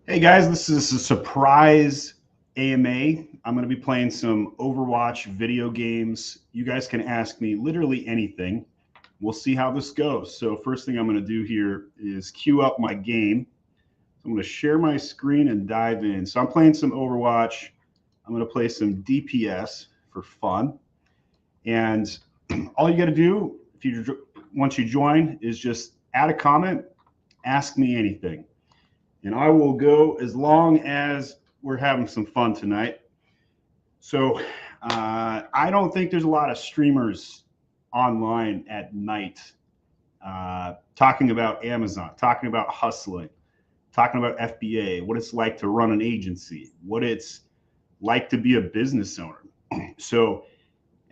Hey guys, this is a surprise AMA. I'm going to be playing some Overwatch video games. You guys can ask me literally anything. We'll see how this goes. So first thing I'm going to do here is queue up my game. I'm going to share my screen and dive in. So I'm playing some Overwatch. I'm going to play some DPS for fun. And all you got to do once you join is just add a comment, ask me anything. And I will go as long as we're having some fun tonight. So I don't think there's a lot of streamers online at night talking about Amazon, talking about hustling, talking about FBA, what it's like to run an agency, what it's like to be a business owner. So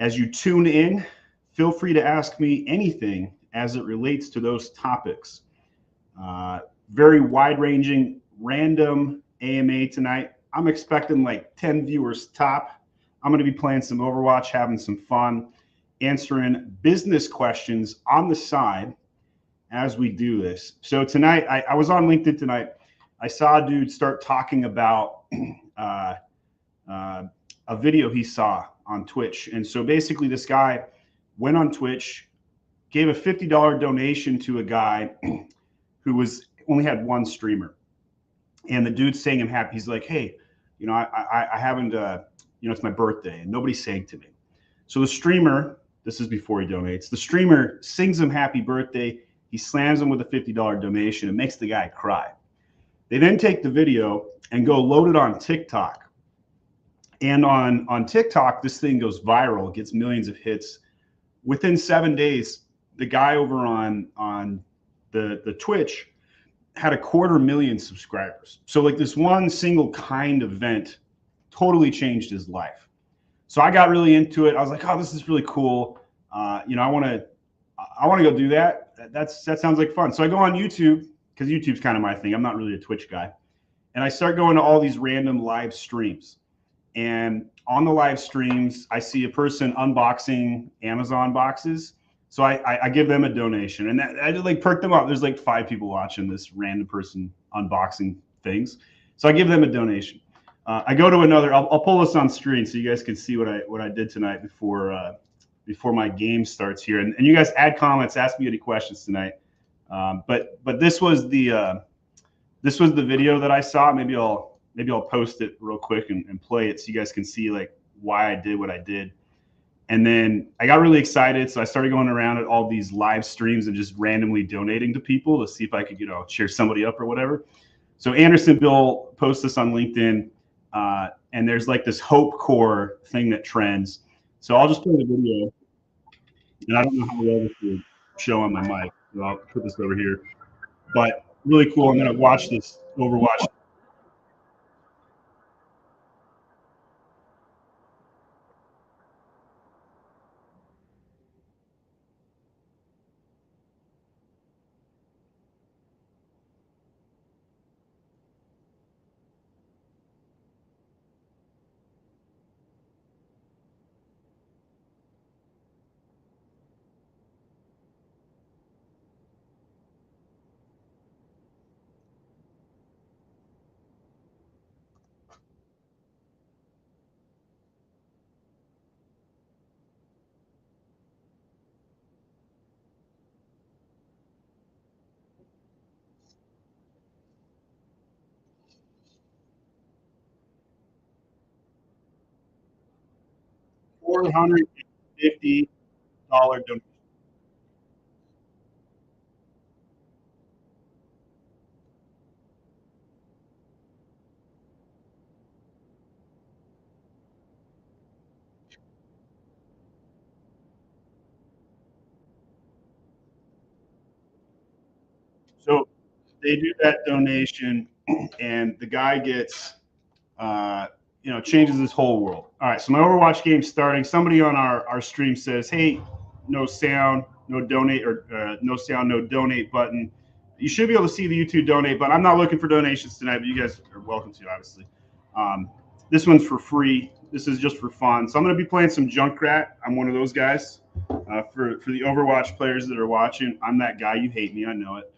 as you tune in, feel free to ask me anything as it relates to those topics. Very wide-ranging, random AMA tonight. I'm expecting like 10 viewers top. I'm going to be playing some Overwatch, having some fun, answering business questions on the side as we do this. So tonight, I was on LinkedIn tonight. I saw a dude start talking about a video he saw on Twitch. And so basically this guy went on Twitch, gave a $50 donation to a guy who only had one streamer. And the dude's saying him happy. He's like, hey, I haven't, it's my birthday and nobody's saying to me. So the streamer, this is before he donates, the streamer sings him happy birthday. He slams him with a $50 donation. It makes the guy cry. They then take the video and go load it on TikTok. And on TikTok, this thing goes viral, gets millions of hits. Within 7 days, the guy over on the Twitch had 250,000 subscribers. So like this one single kind event totally changed his life. So I got really into it. I was like, oh, this is really cool. I want to go do that. That sounds like fun. So I go on YouTube because YouTube's kind of my thing. I'm not really a Twitch guy. And I start going to all these random live streams. And on the live streams, I see a person unboxing Amazon boxes. So I give them a donation, and I just like perk them up. There's like 5 people watching this random person unboxing things. So I give them a donation. I go to another. I'll pull this on screen so you guys can see what I did tonight before my game starts here. And you guys add comments, ask me any questions tonight. But this was the video that I saw. Maybe I'll post it real quick and play it so you guys can see like why I did what I did. And then I got really excited, so I started going around at all these live streams and just randomly donating to people to see if I could, cheer somebody up or whatever. So Anderson Bill posts this on LinkedIn, and there's like this Hope Core thing that trends. So I'll just play the video, and I don't know how well this will show on my mic, so I'll put this over here. But really cool. I'm gonna watch this Overwatch. $450 donation. So they do that donation, and the guy gets, changes his whole world. All right, so my Overwatch game's starting. Somebody on our stream says, hey, no sound, no donate, or no sound, no donate button. You should be able to see the YouTube donate button. I'm not looking for donations tonight, but you guys are welcome to, obviously. This one's for free. This is just for fun. So I'm going to be playing some Junkrat. I'm one of those guys. For the Overwatch players that are watching, I'm that guy. You hate me, I know it.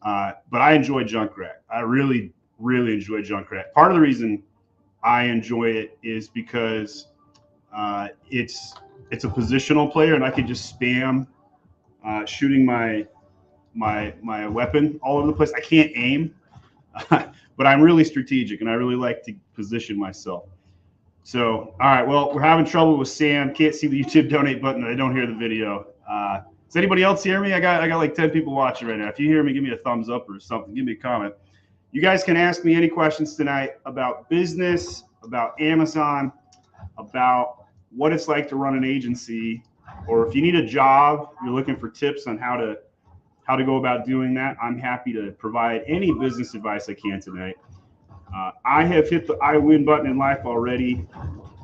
But I enjoy Junkrat. I really really enjoy Junkrat. Part of the reason I enjoy it is because it's a positional player, and I could just spam shooting my weapon all over the place. I can't aim, but I'm really strategic, and I really like to position myself. So, all right, well, we're having trouble with Sam. Can't see the YouTube donate button. I don't hear the video. Does anybody else hear me? I got like 10 people watching right now. If you hear me, give me a thumbs up or something. Give me a comment. You guys can ask me any questions tonight about business, about Amazon, about what it's like to run an agency, or if you need a job, you're looking for tips on how to go about doing that. I'm happy to provide any business advice I can tonight. I have hit the I win button in life already.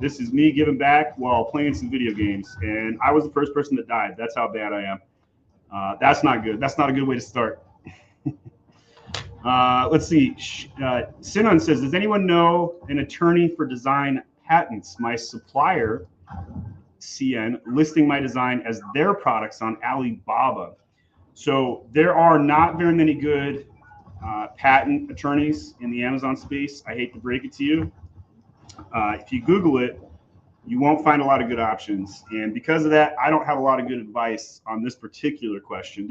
This is me giving back while playing some video games, and I was the first person that died. That's how bad I am. That's not good. That's not a good way to start. Let's see. Sinon says, does anyone know an attorney for design patents? My supplier, CN, listing my design as their products on Alibaba. So there are not very many good patent attorneys in the Amazon space. I hate to break it to you. If you Google it, you won't find a lot of good options. And because of that, I don't have a lot of good advice on this particular question.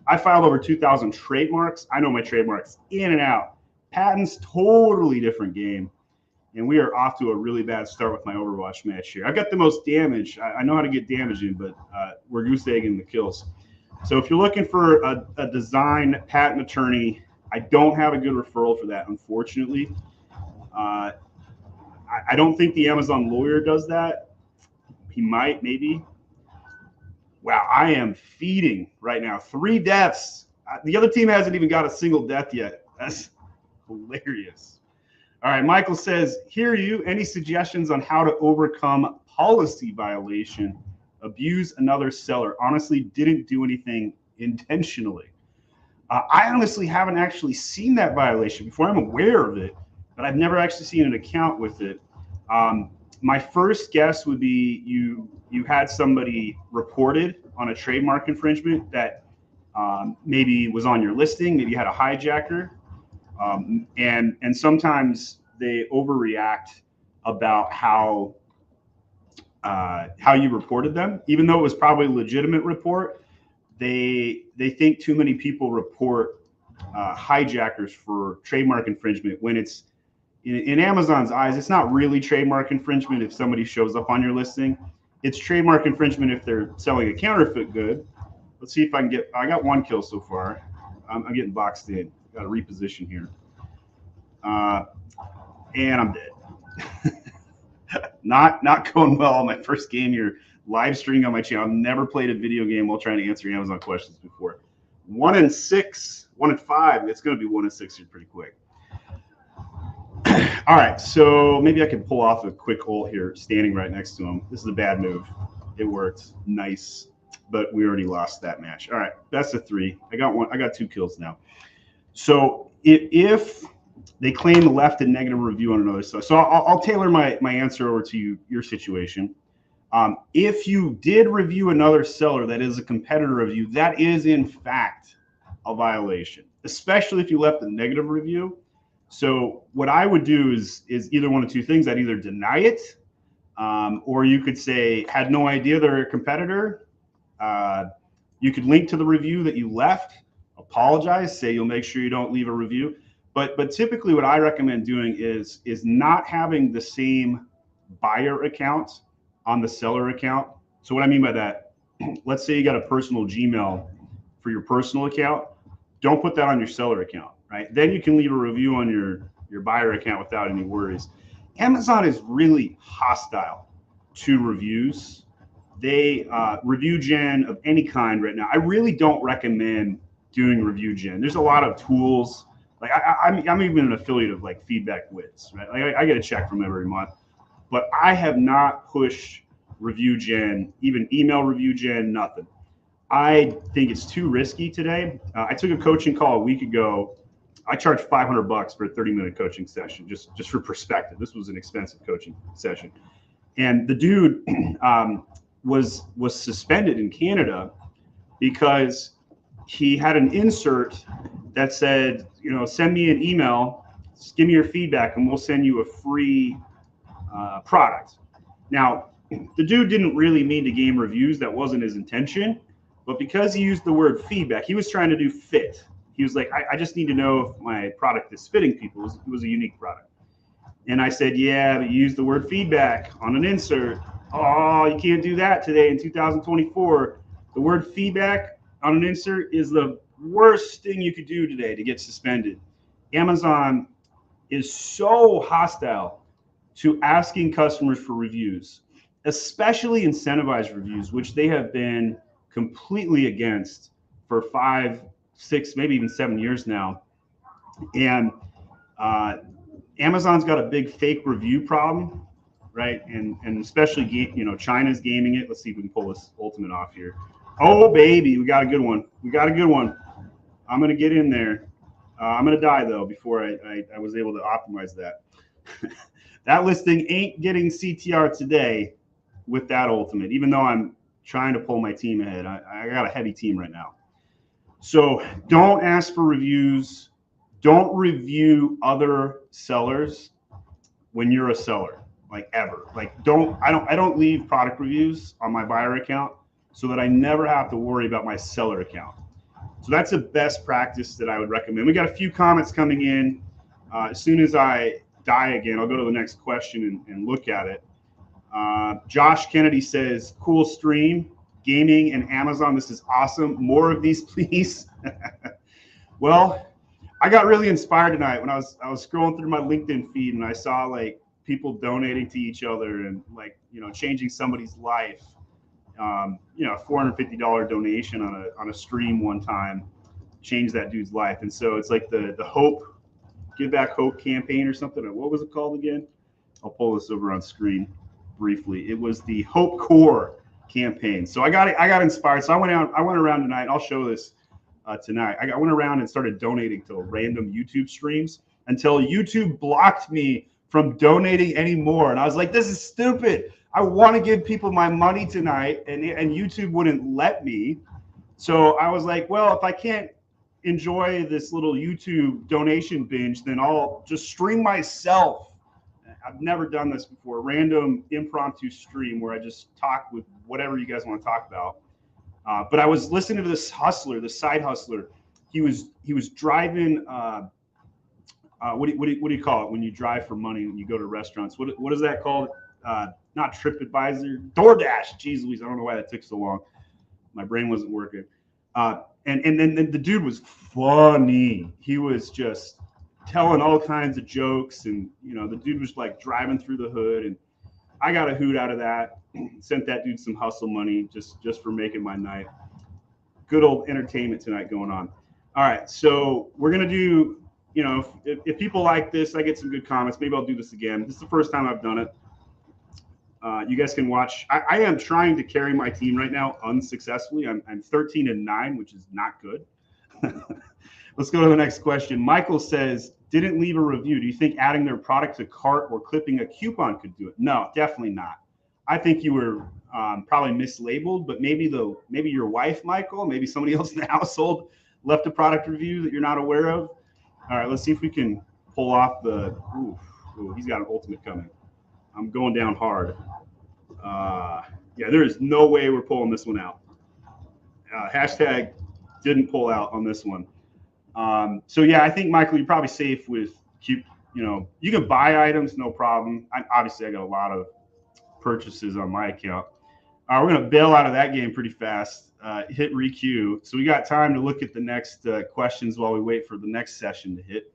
I filed over 2,000 trademarks. I know my trademarks in and out. Patents, totally different game. And we are off to a really bad start with my Overwatch match here. I've got the most damage. I know how to get damage in, but we're goose egging the kills. So if you're looking for a design patent attorney, I don't have a good referral for that, unfortunately. I don't think the Amazon lawyer does that. He might, maybe. Wow, I am feeding right now. 3 deaths. The other team hasn't even got a single death yet. That's hilarious. All right, Michael says, hear you. Any suggestions on how to overcome policy violation? Abuse another seller. Honestly, didn't do anything intentionally. I honestly haven't actually seen that violation before. I'm aware of it, but I've never actually seen an account with it. My first guess would be you had somebody reported on a trademark infringement that maybe was on your listing. Maybe you had a hijacker, and sometimes they overreact about how you reported them, even though it was probably a legitimate report. They think too many people report hijackers for trademark infringement when it's in Amazon's eyes, it's not really trademark infringement if somebody shows up on your listing. It's trademark infringement if they're selling a counterfeit good. Let's see if I can I got 1 kill so far. I'm getting boxed in. Got to reposition here. And I'm dead. Not going well on my first game here. Live streaming on my channel. I've never played a video game while trying to answer Amazon questions before. 1 in 6, 1 in 5. It's going to be 1 in 6 here pretty quick. All right, so maybe I can pull off a quick ult here, standing right next to him. This is a bad move. It worked. Nice. But we already lost that match. All right, that's a 3. I got 2 kills now. So if they claim left a negative review on another seller, so I'll tailor my answer over to your situation. If you did review another seller that is a competitor of you, that is in fact a violation, especially if you left a negative review. So what I would do is either one of 2 things. I'd either deny it, or you could say, had no idea they're a competitor. You could link to the review that you left, apologize, say you'll make sure you don't leave a review. But typically what I recommend doing is not having the same buyer account on the seller account. So what I mean by that, let's say you got a personal Gmail for your personal account. Don't put that on your seller account, right? Then you can leave a review on your buyer account without any worries. Amazon is really hostile to reviews. They review gen of any kind right now. I really don't recommend doing review gen. There's a lot of tools. Like I'm even an affiliate of like Feedback Wiz, right? Like I get a check from them every month, but I have not pushed review gen, even email review gen, nothing. I think it's too risky today. I took a coaching call a week ago. I charged $500 for a 30-minute coaching session, just for perspective. This was an expensive coaching session, and the dude was suspended in Canada because he had an insert that said, send me an email Just give me your feedback and we'll send you a free product. Now, the dude didn't really mean to game reviews. That wasn't his intention. But because he used the word feedback, he was trying to do fit. He was like, I just need to know if my product is fitting people. It was a unique product. And I said, yeah, but you used the word feedback on an insert. Oh, you can't do that today in 2024. The word feedback on an insert is the worst thing you could do today to get suspended. Amazon is so hostile to asking customers for reviews, especially incentivized reviews, which they have been completely against for 5, 6, maybe even 7 years now. And Amazon's got a big fake review problem, right? And especially, China's gaming it. Let's see if we can pull this ultimate off here. Oh, baby, we got a good one. We got a good one. I'm going to get in there. I'm going to die, though, before I was able to optimize that. That listing ain't getting CTR today with that ultimate, even though I'm trying to pull my team ahead. I got a heavy team right now. So don't ask for reviews. Don't review other sellers when you're a seller, like ever. Like I don't leave product reviews on my buyer account so that I never have to worry about my seller account. So that's a best practice that I would recommend. We got a few comments coming in. As soon as I die again, I'll go to the next question and look at it. Josh Kennedy says, cool stream, gaming and Amazon. This is awesome. More of these, please. Well, I got really inspired tonight when I was scrolling through my LinkedIn feed and I saw like people donating to each other and like, changing somebody's life. $450 donation on a stream one time changed that dude's life. And so it's like the hope, give back hope campaign or something. What was it called again? I'll pull this over on screen briefly. It was the Hope Core campaign. So I got inspired. So I went around tonight, and I'll show this tonight. I went around and started donating to random YouTube streams until YouTube blocked me from donating anymore. And I was like, this is stupid. I want to give people my money tonight, and YouTube wouldn't let me. So I was like, well, if I can't enjoy this little YouTube donation binge, then I'll just stream myself. I've never done this before. Random impromptu stream where I just talk with whatever you guys want to talk about. But I was listening to this hustler, the side hustler. He was driving. What do you call it when you drive for money and you go to restaurants? What is that called? Not TripAdvisor, DoorDash. Jeez Louise, I don't know why that took so long. My brain wasn't working. And then the dude was funny. He was just telling all kinds of jokes, and the dude was like driving through the hood, and I got a hoot out of that. Sent that dude some hustle money just for making my night. Good old entertainment tonight going on. All right, so we're gonna do. If people like this, I get some good comments. Maybe I'll do this again. This is the first time I've done it. You guys can watch. I am trying to carry my team right now unsuccessfully. I'm 13-9, which is not good. Let's go to the next question. Michael says, didn't leave a review. Do you think adding their product to cart or clipping a coupon could do it? No, definitely not. I think you were probably mislabeled, but maybe your wife, Michael, maybe somebody else in the household left a product review that you're not aware of. All right, let's see if we can pull off the. Ooh, he's got an ultimate coming. I'm going down hard. Yeah, there is no way we're pulling this one out. Hashtag didn't pull out on this one. So yeah, I think Michael, you're probably safe with you can buy items, no problem. Obviously I got a lot of purchases on my account. We're gonna bail out of that game pretty fast. Hit requeue. So we got time to look at the next questions while we wait for the next session to hit.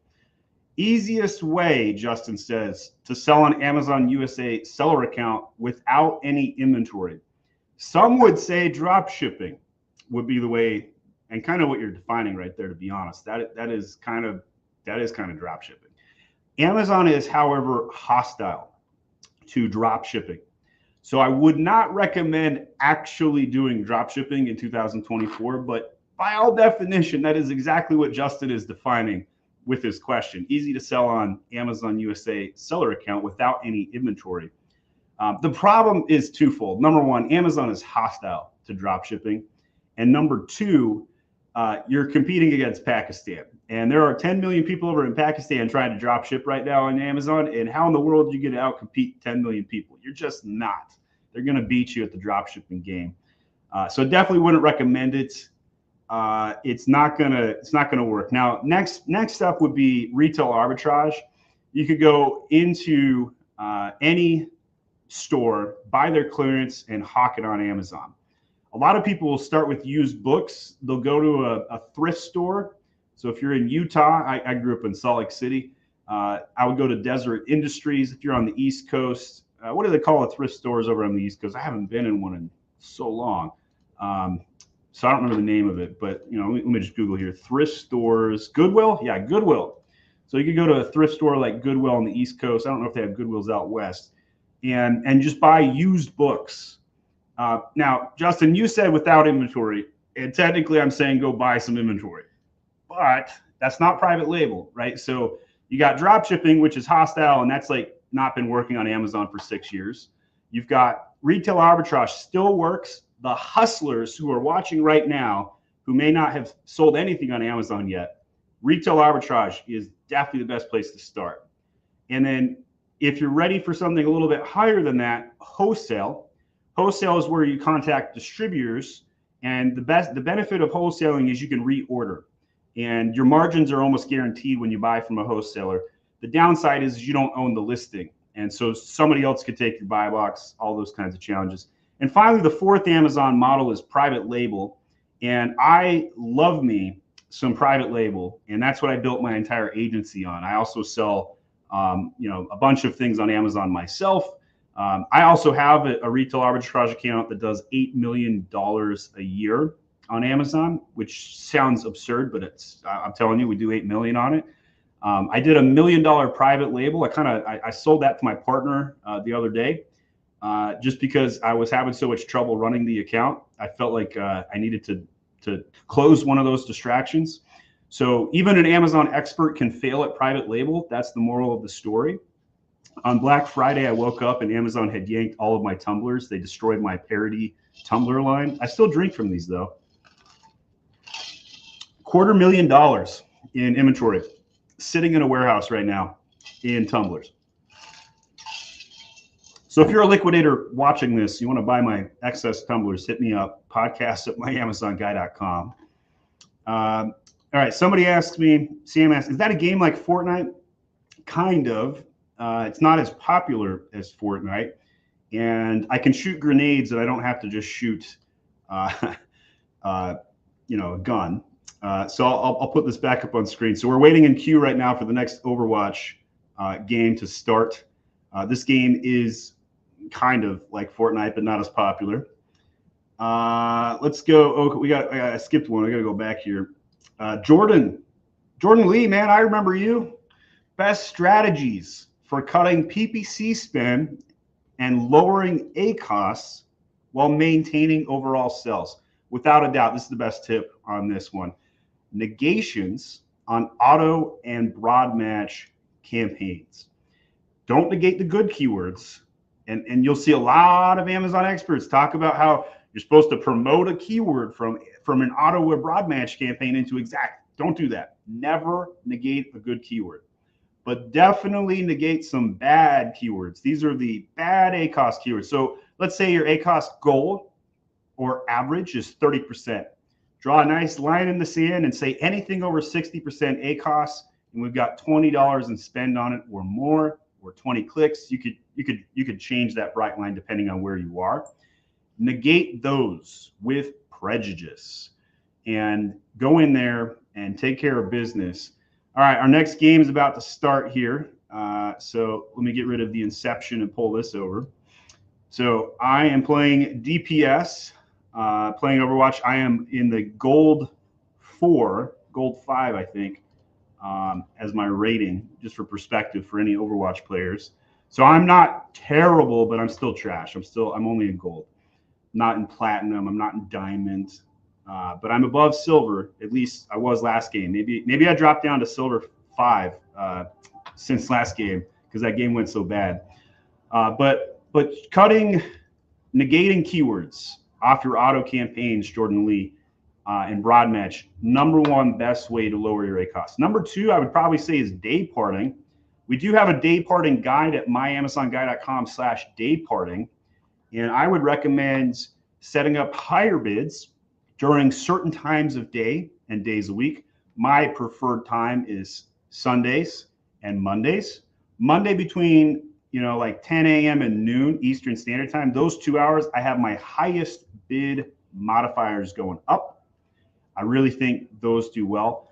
Easiest way, Justin says, to sell on Amazon USA seller account without any inventory. Some would say drop shipping would be the way, and kind of what you're defining right there, to be honest. That is kind of drop shipping. Amazon is, however, hostile to drop shipping. So I would not recommend actually doing drop shipping in 2024, but by all definition, that is exactly what Justin is defining with his question. Easy to sell on Amazon USA seller account without any inventory. The problem is twofold. Number one, Amazon is hostile to drop shipping. And number two, you're competing against Pakistan. And there are 10 million people over in Pakistan trying to drop ship right now on Amazon. And how in the world are you going to outcompete 10 million people? You're just not. They're going to beat you at the drop shipping game. So definitely wouldn't recommend it. It's not gonna work. Now, next up would be retail arbitrage. You could go into any store, buy their clearance, and hawk it on Amazon. A lot of people will start with used books. They'll go to a thrift store. So if you're in Utah, I grew up in Salt Lake City. I would go to Desert Industries. If you're on the East Coast, what do they call the thrift stores over on the East Coast? I haven't been in one in so long. So I don't remember the name of it, but let me just Google here. Thrift stores, Goodwill? Yeah, Goodwill. So you could go to a thrift store like Goodwill on the East Coast. I don't know if they have Goodwills out west, and just buy used books. Now, Justin, you said without inventory, and technically I'm saying go buy some inventory, but that's not private label, right? So you got drop shipping, which is hostile, and that's like not been working on Amazon for 6 years. You've got retail arbitrage, still works. The hustlers who are watching right now, who may not have sold anything on Amazon yet, retail arbitrage is definitely the best place to start. And then if you're ready for something a little bit higher than that, wholesale. Wholesale is where you contact distributors, and the benefit of wholesaling is you can reorder, and your margins are almost guaranteed when you buy from a wholesaler. The downside is you don't own the listing, and so somebody else could take your buy box, all those kinds of challenges. And finally, the fourth Amazon model is private label, and I love me some private label, and that's what I built my entire agency on. I also sell a bunch of things on Amazon myself. I also have a retail arbitrage account that does $8 million a year on Amazon, which sounds absurd, but I'm telling you, we do $8 million on it. I did $1 million private label. I sold that to my partner the other day, just because I was having so much trouble running the account. I felt like I needed to close one of those distractions. So even an Amazon expert can fail at private label. That's the moral of the story. On Black Friday, I woke up and Amazon had yanked all of my tumblers. They destroyed my parody tumbler line. I still drink from these though. $250,000 in inventory sitting in a warehouse right now in tumblers. So if you're a liquidator watching this, you want to buy my excess tumblers, hit me up, podcast@myamazonguy.com. All right, somebody asked me, Sam asked, is that a game like Fortnite? Kind of. It's not as popular as Fortnite, and I can shoot grenades, and I don't have to just shoot, a gun. So I'll put this back up on screen. So we're waiting in queue right now for the next Overwatch game to start. This game is kind of like Fortnite, but not as popular. Let's go. Oh, I skipped one. I got to go back here. Jordan Lee, man, I remember you. Best strategies for cutting PPC spend and lowering ACOS while maintaining overall sales. Without a doubt, this is the best tip on this one. Negations on auto and broad match campaigns. Don't negate the good keywords. And you'll see a lot of Amazon experts talk about how you're supposed to promote a keyword from an auto or broad match campaign into exact. Don't do that. Never negate a good keyword, but definitely negate some bad keywords. These are the bad ACOS keywords. So let's say your ACOS goal or average is 30%. Draw a nice line in the sand and say anything over 60% ACOS, and we've got $20 in spend on it or more, or 20 clicks. You could change that bright line depending on where you are. Negate those with prejudice and go in there and take care of business. All right, our next game is about to start here. So let me get rid of the inception and pull this over. So I am playing DPS, playing Overwatch. I am in the gold 5, I think, as my rating, just for perspective for any Overwatch players. So I'm not terrible, but I'm still trash. I'm only in gold, not in platinum. I'm not in diamond, but I'm above silver. At least I was last game. Maybe I dropped down to silver 5 since last game because that game went so bad. But negating keywords off your auto campaigns, Jordan Lee, and broad match. Number one best way to lower your rate costs. Number two, I would probably say is day parting. We do have a day parting guide at myamazonguy.com/day parting. And I would recommend setting up higher bids during certain times of day and days a week. My preferred time is Sundays and Mondays. Monday between, like 10 a.m. and noon Eastern Standard Time, those 2 hours, I have my highest bid modifiers going up. I really think those do well.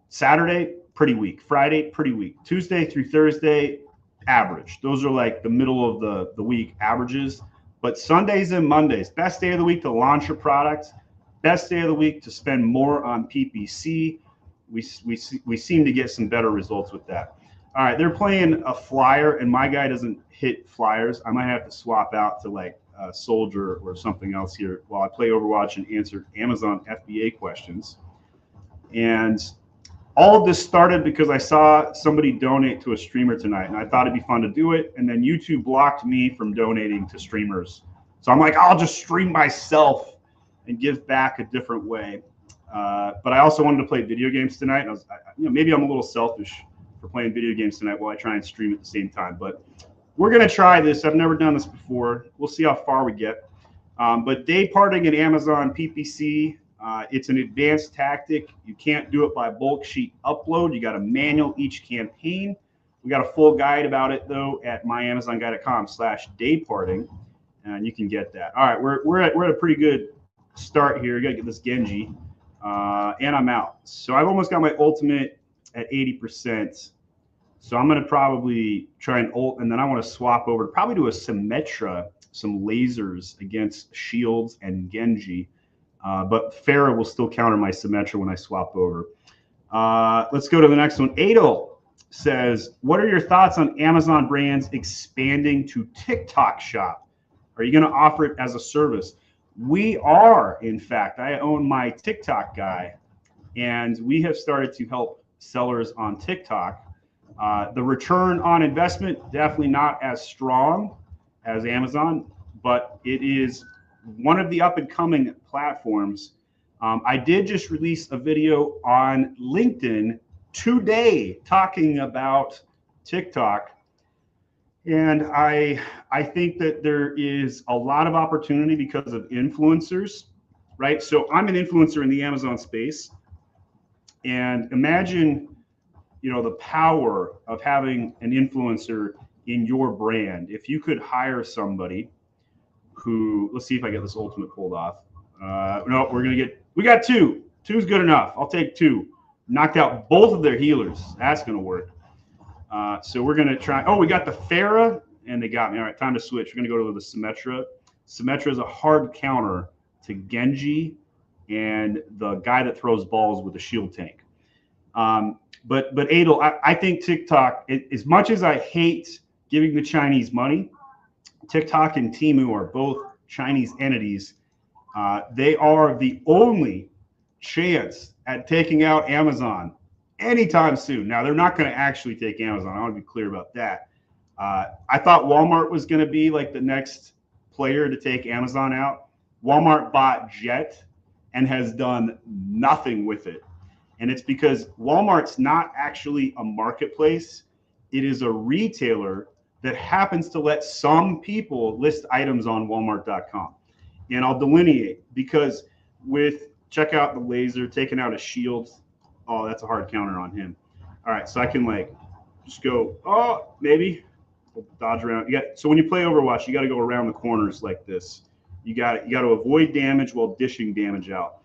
Saturday, pretty weak. Friday, pretty weak. Tuesday through Thursday, average. Those are like the middle of the week averages. But Sundays and Mondays, best day of the week to launch your product, best day of the week to spend more on PPC. We seem to get some better results with that. All right, they're playing a flyer, and my guy doesn't hit flyers. I might have to swap out to like a Soldier or something else here while I play Overwatch and answer Amazon FBA questions. And all of this started because I saw somebody donate to a streamer tonight, and I thought it'd be fun to do it. And then YouTube blocked me from donating to streamers. So I'm like, I'll just stream myself and give back a different way. But I also wanted to play video games tonight. And I was, maybe I'm a little selfish for playing video games tonight while I try and stream at the same time. But we're going to try this. I've never done this before. We'll see how far we get. But day parting in Amazon PPC, it's an advanced tactic. You can't do it by bulk sheet upload. You got to manual each campaign. We got a full guide about it, though, at myamazonguy.com/day parting. And you can get that. All right, we're at a pretty good start here. You got to get this Genji. And I'm out. So I've almost got my ultimate at 80%. So I'm going to probably try and ult, and then I want to swap over, probably to a Symmetra, some lasers against shields and Genji. But Pharah will still counter my Symmetra when I swap over. Let's go to the next one. Adel says, what are your thoughts on Amazon brands expanding to TikTok shop? Are you going to offer it as a service? We are, in fact. I own my TikTok guy, and we have started to help sellers on TikTok. The return on investment, definitely not as strong as Amazon, but it is one of the up-and-coming platforms. I did just release a video on LinkedIn today talking about TikTok. And I think that there is a lot of opportunity because of influencers, right? So I'm an influencer in the Amazon space. And imagine, the power of having an influencer in your brand. If you could hire somebody who, let's see if I get this ultimate pulled off. No, we got two. Two's good enough. I'll take two. Knocked out both of their healers. That's going to work. So we're going to try. Oh, we got the Pharah, and they got me. All right, time to switch. We're going to go to the Symmetra. Symmetra is a hard counter to Genji and the guy that throws balls with a shield tank. But Adel, I think TikTok, as much as I hate giving the Chinese money, TikTok and Temu are both Chinese entities. They are the only chance at taking out Amazon anytime soon. Now, they're not going to actually take Amazon. I want to be clear about that. I thought Walmart was going to be like the next player to take Amazon out. Walmart bought Jet and has done nothing with it. And it's because Walmart's not actually a marketplace. It is a retailer that happens to let some people list items on Walmart.com. And I'll delineate because check out the laser, taking out a shield. Oh, that's a hard counter on him. All right, so I can just go, maybe we'll dodge around. So when you play Overwatch, you got to go around the corners like this. You got to avoid damage while dishing damage out.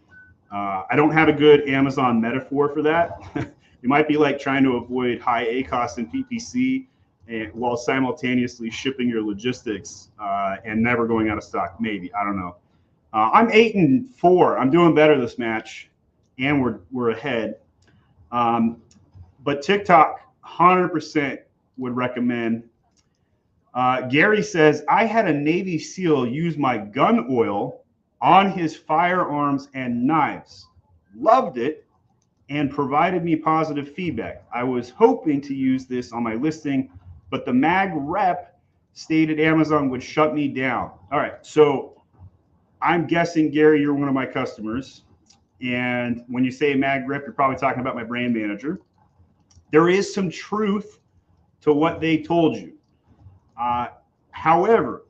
I don't have a good Amazon metaphor for that. You might be like trying to avoid high ACOS and PPC while simultaneously shipping your logistics and never going out of stock. Maybe, I don't know. I'm 8-4. I'm doing better this match, and we're ahead. But TikTok, 100% would recommend. Gary says, I had a Navy SEAL use my gun oil on his firearms and knives. Loved it and provided me positive feedback. I was hoping to use this on my listing, but the mag rep stated Amazon would shut me down. All right, so I'm guessing, Gary, you're one of my customers. And when you say mag grip, you're probably talking about my brand manager. There is some truth to what they told you. However,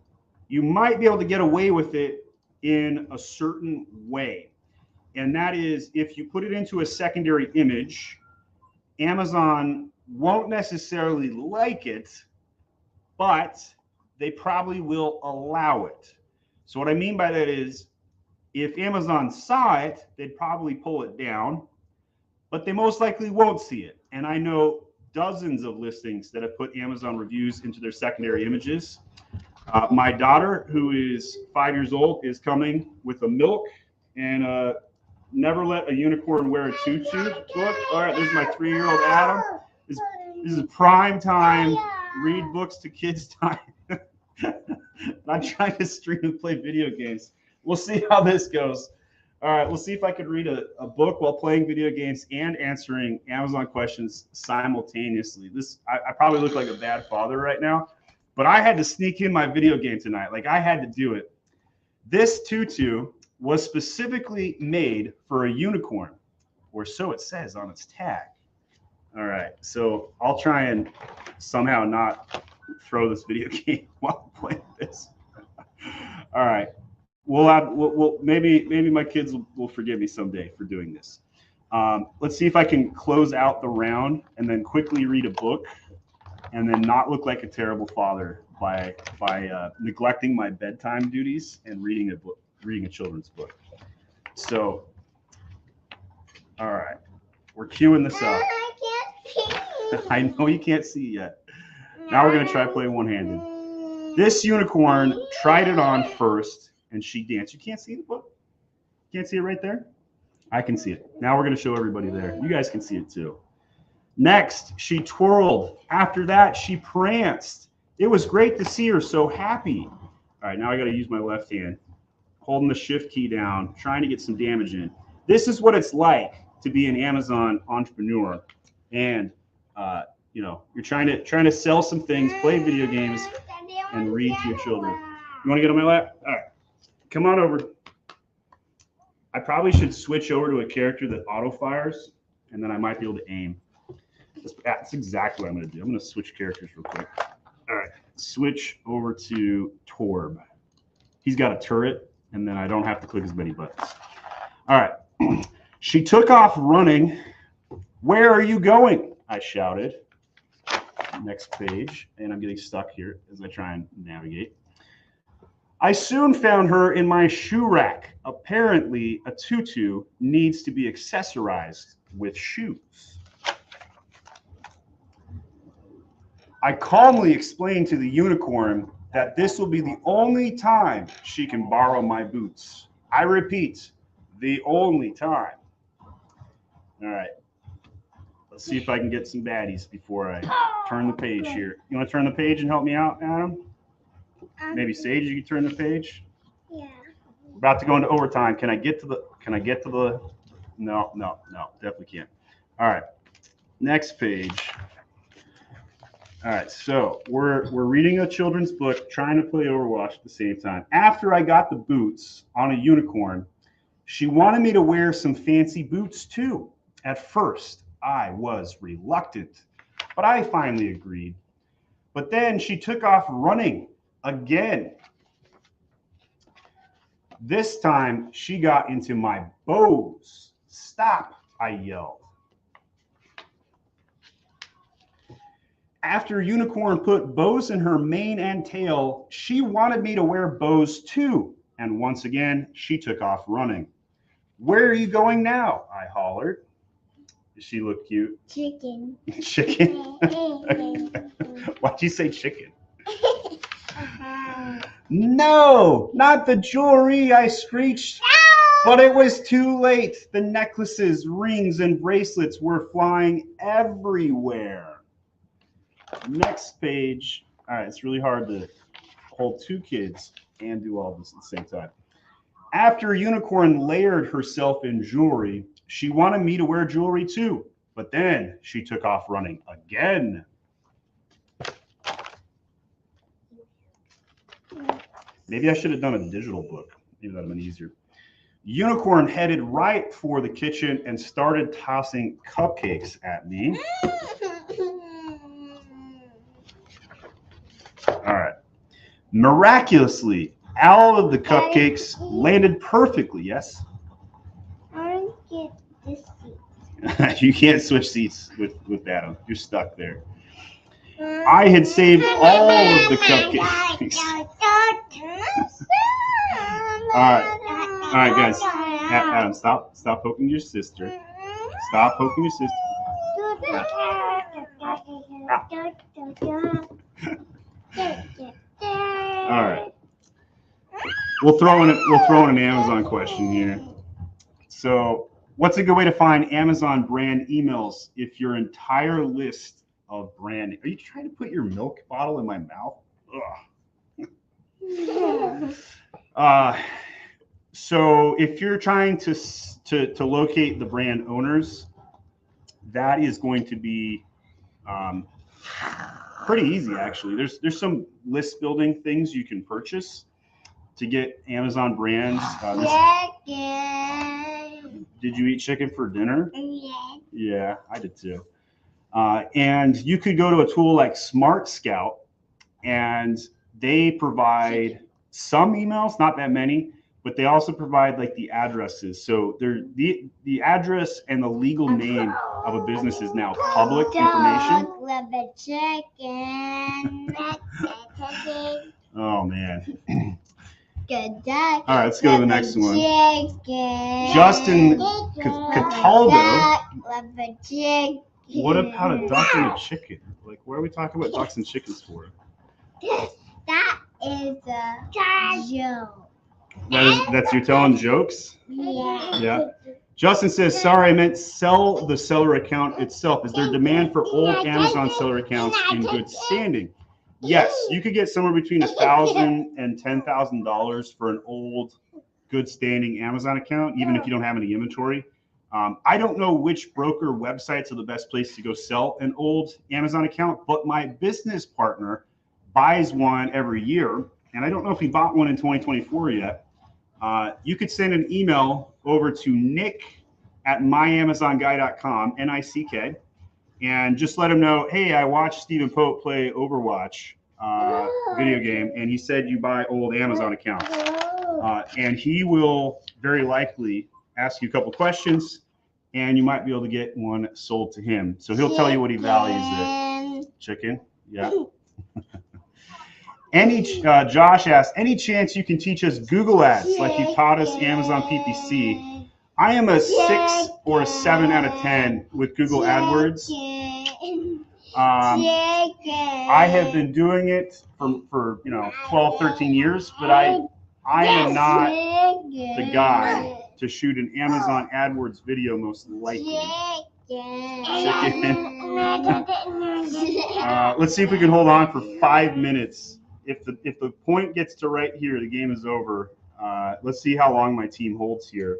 you might be able to get away with it in a certain way. And that is if you put it into a secondary image, Amazon won't necessarily like it, but they probably will allow it. So what I mean by that is if Amazon saw it, they'd probably pull it down, but they most likely won't see it. And I know dozens of listings that have put Amazon reviews into their secondary images. My daughter, who is 5 years old, is coming with a milk and Never Let a Unicorn Wear a Tutu book. All right, there's my 3-year-old Adam. This is prime time, read books to kids time. I'm trying to stream and play video games. We'll see how this goes. All right, we'll see if I could read a book while playing video games and answering Amazon questions simultaneously. I probably look like a bad father right now, but I had to sneak in my video game tonight. Like, I had to do it. This tutu was specifically made for a unicorn, or so it says on its tag. All right, so I'll try and somehow not throw this video game while playing this. All right. We'll maybe my kids will forgive me someday for doing this. Let's see if I can close out the round and then quickly read a book and then not look like a terrible father by neglecting my bedtime duties and reading a children's book. So, all right, we're queuing this up. I can't see. I know you can't see yet. Now we're gonna try playing one-handed. This unicorn tried it on first. And she danced. You can't see the book? Can't see it right there? I can see it. Now we're going to show everybody there. You guys can see it too. Next, she twirled. After that, she pranced. It was great to see her so happy. All right, now I got to use my left hand, holding the shift key down, trying to get some damage in. This is what it's like to be an Amazon entrepreneur. And, you know, you're trying to sell some things, play video games, and read to your children. You want to get on my lap? All right. Come on over. I probably should switch over to a character that auto fires, and then I might be able to aim. That's exactly what I'm going to do. I'm going to switch characters real quick. All right, switch over to Torb. He's got a turret, and then I don't have to click as many buttons. All right. She took off running. Where are you going? I shouted. Next page, and I'm getting stuck here as I try and navigate. I soon found her in my shoe rack. Apparently, a tutu needs to be accessorized with shoes. I calmly explained to the unicorn that this will be the only time she can borrow my boots. I repeat, the only time. All right. Let's see if I can get some baddies before I turn the page here. You want to turn the page and help me out, Adam? Maybe Sage, you can turn the page. Yeah. We're about to go into overtime. Can I get to the? No, definitely can't. All right, next page. All right, so we're reading a children's book, trying to play Overwatch at the same time. After I got the boots on a unicorn, she wanted me to wear some fancy boots too. At first, I was reluctant, but I finally agreed. But then she took off running again. This time she got into my bows. Stop, I yelled. After Unicorn put bows in her mane and tail, she wanted me to wear bows too. And once again, she took off running. Where are you going now? I hollered. Does she look cute? Chicken. Chicken? Why'd you say chicken? No, not the jewelry, I screeched. But it was too late. The necklaces, rings, and bracelets were flying everywhere. Next page. All right, it's really hard to hold two kids and do all this at the same time. After Unicorn layered herself in jewelry, she wanted me to wear jewelry too. But then she took off running again. Maybe I should have done a digital book. Maybe that would have been easier. Unicorn headed right for the kitchen and started tossing cupcakes at me. All right. Miraculously, all of the cupcakes landed perfectly. Yes? I get this seat. You can't switch seats with Adam. You're stuck there. I had saved all of the cupcakes. All right, guys. Adam, stop poking your sister. Stop poking your sister. All right. We'll throw in an Amazon question here. So, what's a good way to find Amazon brand emails if your entire list of brand? Are you trying to put your milk bottle in my mouth? Ugh. So if you're trying to locate the brand owners, that is going to be pretty easy, actually. There's some list building things you can purchase to get Amazon brands. Did you eat chicken for dinner? Yes. Yeah, I did too. And you could go to a tool like Smart Scout, and they provide some emails, not that many, but they also provide like the addresses. So they're the address and the legal name of a business is now public information. Oh man. Good dog. All right, let's go to the next one. Justin Cataldo. What about a duck and a chicken? Like, what are we talking about ducks and chickens for? That is a joke. That's you telling jokes? Yeah. Yeah. Justin says, sorry, I meant sell the seller account itself. Is there demand for old Amazon seller accounts in good standing? Yes, you could get somewhere between $1,000 and $10,000 for an old, good standing Amazon account, even if you don't have any inventory. I don't know which broker websites are the best place to go sell an old Amazon account, but my business partner buys one every year, and I don't know if he bought one in 2024 yet. You could send an email over to nick@myamazonguy.com, N-I-C-K, and just let him know, hey, I watched Stephen Pope play Overwatch video game, and he said you buy old Amazon accounts. And he will very likely ask you a couple questions, and you might be able to get one sold to him. So he'll tell you what he values it. Chicken? Yeah. Josh asked, any chance you can teach us Google Ads like you taught us Amazon PPC? I am a 6 or a 7 out of 10 with Google AdWords. I have been doing it for 12, 13 years, but I am not the guy to shoot an Amazon AdWords video most likely. Chicken. Let's see if we can hold on for 5 minutes. If the point gets to right here, the game is over. Let's see how long my team holds here.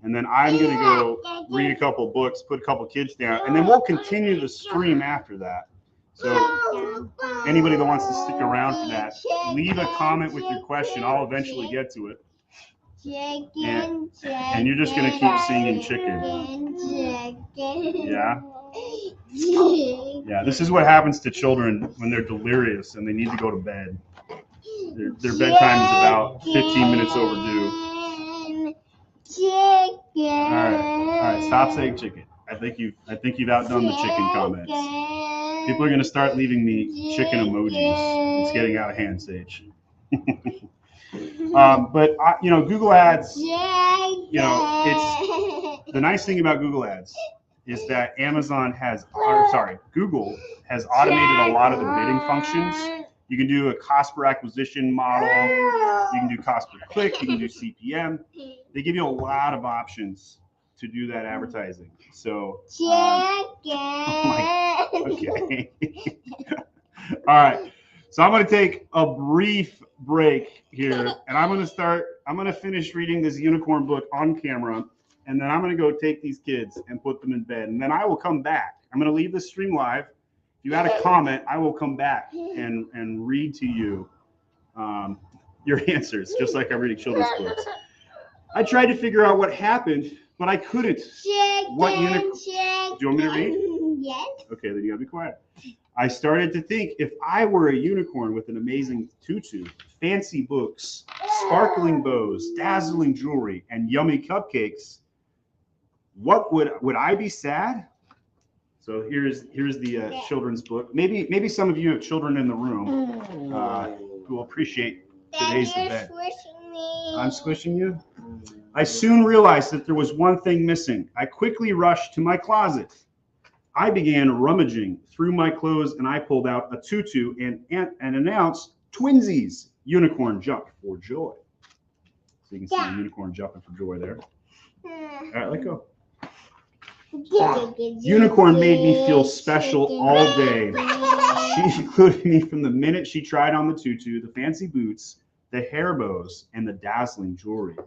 And then I'm going to go read a couple books, put a couple kids down, and then we'll continue the stream after that. So anybody that wants to stick around for that, leave a comment with your question. I'll eventually get to it. And you're just going to keep singing chicken. Yeah? Yeah, this is what happens to children when they're delirious and they need to go to bed. Their bedtime is about 15 minutes overdue. All right, stop saying chicken. I think you've outdone the chicken comments. People are going to start leaving me chicken emojis. It's getting out of hand, Sage. But Google Ads. It's the nice thing about Google Ads is that Google has automated a lot of the bidding functions. You can do a cost per acquisition model. You can do cost per click. You can do CPM. They give you a lot of options to do that advertising. So, okay. All right. So I'm going to take a brief break here, and I'm going to finish reading this unicorn book on camera, and then I'm going to go take these kids and put them in bed, and then I will come back. I'm going to leave the stream live. If you had a comment, I will come back and read to you your answers, just like I'm reading children's books. I tried to figure out what happened, but I couldn't. What unicorn? Chicken. Do you want me to read? Yes. Okay, then you gotta be quiet. I started to think if I were a unicorn with an amazing tutu, fancy books, sparkling bows, dazzling jewelry, and yummy cupcakes, what would I be sad? So here's the children's book. Maybe some of you have children in the room who will appreciate today's event. Squishing me. I'm squishing you. I soon realized that there was one thing missing. I quickly rushed to my closet. I began rummaging through my clothes and I pulled out a tutu and announced twinsies. Unicorn jumped for joy. So you can see the unicorn jumping for joy there. All right, let go. Unicorn made me feel special all day. She included me from the minute she tried on the tutu, the fancy boots, the hair bows, and the dazzling jewelry.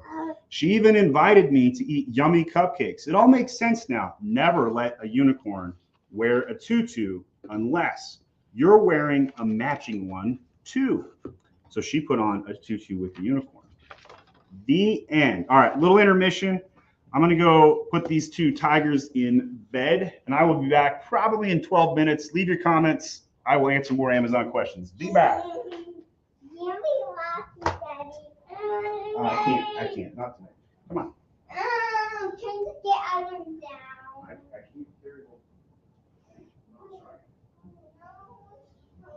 She even invited me to eat yummy cupcakes. It all makes sense now. Never let a unicorn wear a tutu unless you're wearing a matching one too. So she put on a tutu with the unicorn. The end. All right, little intermission. I'm going to go put these two tigers in bed, and I will be back probably in 12 minutes. Leave your comments. I will answer more Amazon questions. Be back. I can't. Not tonight. Come on. I'm trying to get Adam down. I can't. Very well. No,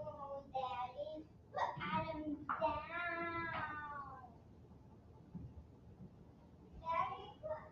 Daddy. Put Adam down. Daddy, put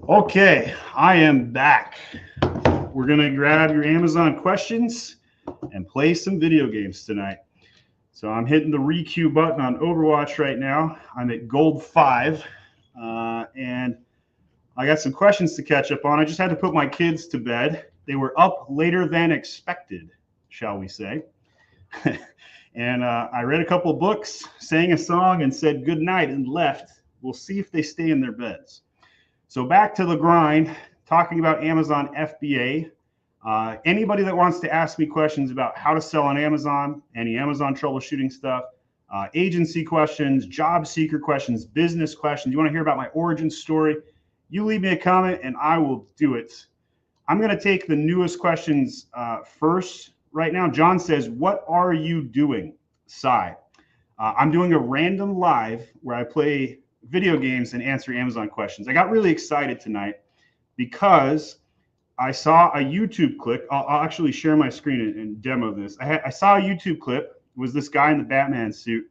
Okay, I am back. We're going to grab your Amazon questions and play some video games tonight. So I'm hitting the requeue button on Overwatch right now. I'm at gold 5, and I got some questions to catch up on. I just had to put my kids to bed. They were up later than expected, shall we say. And I read a couple of books, sang a song, and said good night and left. We'll see if they stay in their beds. So back to the grind, talking about Amazon FBA. Anybody that wants to ask me questions about how to sell on Amazon, any Amazon troubleshooting stuff, agency questions, job seeker questions, business questions, you want to hear about my origin story, you leave me a comment and I will do it. I'm going to take the newest questions first right now. John says, what are you doing, Sai? I'm doing a random live where I play video games and answer Amazon questions. I got really excited tonight because I saw a YouTube clip. I'll actually share my screen and demo this. I saw a YouTube clip. It was this guy in the Batman suit,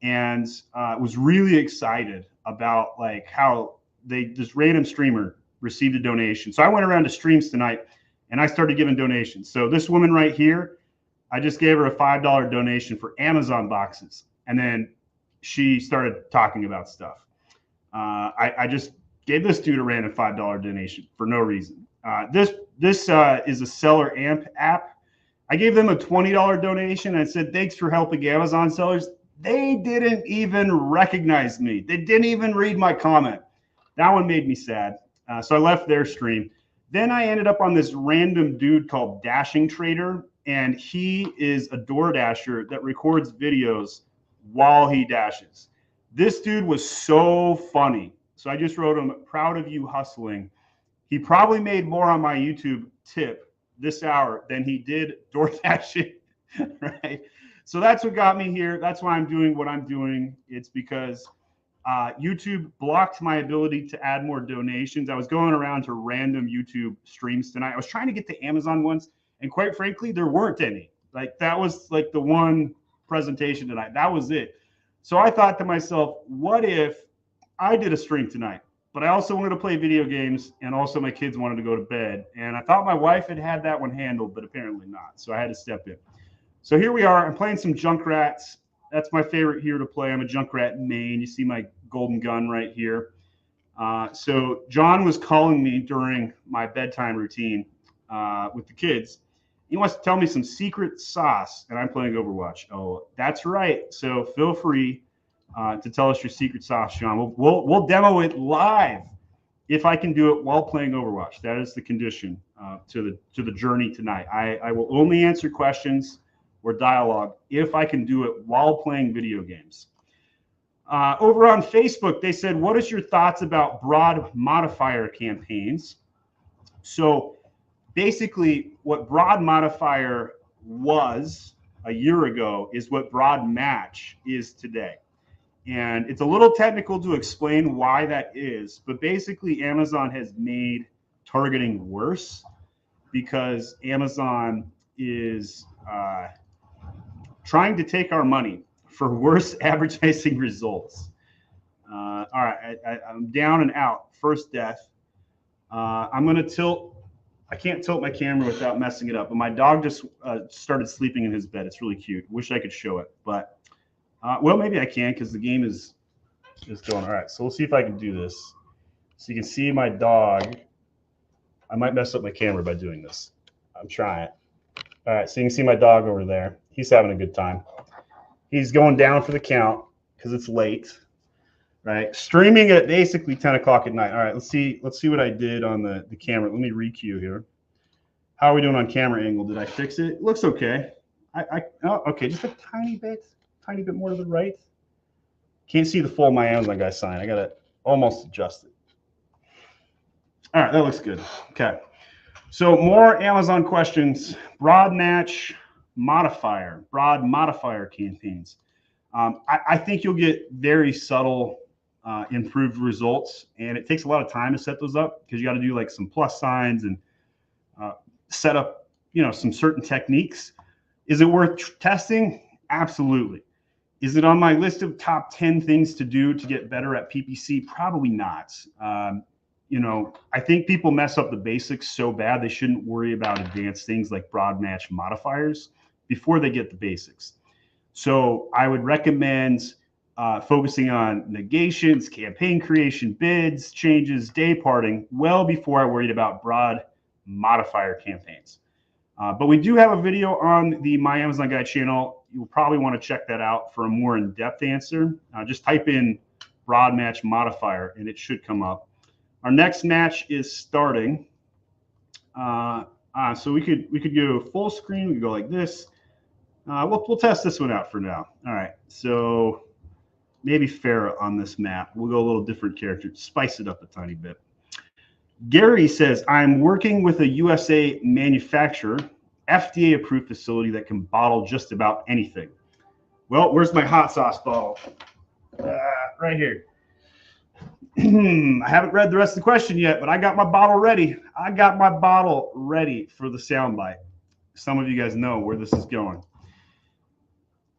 and was really excited about like how this random streamer received a donation. So I went around to streams tonight and I started giving donations. So this woman right here, I just gave her a $5 donation for Amazon boxes, and then she started talking about stuff. I just gave this dude a random $5 donation for no reason. This is a seller amp app. I gave them a $20 donation. I said, thanks for helping Amazon sellers. They didn't even recognize me. They didn't even read my comment. That one made me sad. So I left their stream. Then I ended up on this random dude called Dashing Trader, and he is a Door Dasher that records videos while he dashes. This dude was so funny. So I just wrote him, proud of you hustling. He probably made more on my YouTube tip this hour than he did door dashing, right? So that's what got me here. That's why I'm doing what I'm doing. It's because YouTube blocked my ability to add more donations. I was going around to random YouTube streams tonight. I was trying to get to Amazon ones, and quite frankly, there weren't any. Like that was like the one presentation tonight. That was it. So I thought to myself, what if I did a stream tonight, but I also wanted to play video games, and also my kids wanted to go to bed. And I thought my wife had that one handled, but apparently not. So I had to step in. So here we are. I'm playing some Junkrats. That's my favorite here to play. I'm a Junkrat main. You see my golden gun right here. So John was calling me during my bedtime routine with the kids. He wants to tell me some secret sauce, and I'm playing Overwatch. Oh, that's right. So feel free to tell us your secret sauce, John. We'll demo it live if I can do it while playing Overwatch. That is the condition to the journey tonight. I will only answer questions or dialogue if I can do it while playing video games. Over on Facebook, they said, what is your thoughts about broad modifier campaigns? So basically, what broad modifier was a year ago is what broad match is today. And it's a little technical to explain why that is, but basically Amazon has made targeting worse because Amazon is trying to take our money for worse advertising results. All right, I'm down and out. First death. I'm going to tilt. I can't tilt my camera without messing it up, but my dog just started sleeping in his bed. It's really cute. Wish I could show it, but well, maybe I can because the game is going. All right, so we'll see if I can do this. So you can see my dog. I might mess up my camera by doing this. I'm trying. All right, so you can see my dog over there. He's having a good time. He's going down for the count because it's late, right? Streaming at basically 10 o'clock at night. All right, let's see what I did on the camera. Let me re-cue here. How are we doing on camera angle? Did I fix it? It looks okay. Oh, okay, just a tiny bit more to the right. Can't see the full my Amazon guy sign. I got to almost adjust it. All right, that looks good. Okay. So more Amazon questions. Broad match modifier, broad modifier campaigns. I think you'll get very subtle improved results, and it takes a lot of time to set those up because you got to do like some plus signs and set up, some certain techniques. Is it worth testing? Absolutely. Is it on my list of top 10 things to do to get better at PPC? Probably not. you know, I think people mess up the basics so bad they shouldn't worry about advanced things like broad match modifiers before they get the basics. So I would recommend focusing on negations, campaign creation, bids, changes, day parting, well before I worried about broad modifier campaigns. But we do have a video on the My Amazon Guy channel. You'll probably want to check that out for a more in-depth answer. Just type in broad match modifier and it should come up. Our next match is starting. So we could go full screen. We could go like this. We'll test this one out for now. All right. So maybe Farah on this map. We'll go a little different character, spice it up a tiny bit. Gary says, I'm working with a USA manufacturer, FDA approved facility that can bottle just about anything. Well, where's my hot sauce bottle? Right here. I haven't read the rest of the question yet, but I got my bottle ready. I got my bottle ready for the soundbite. Some of you guys know where this is going.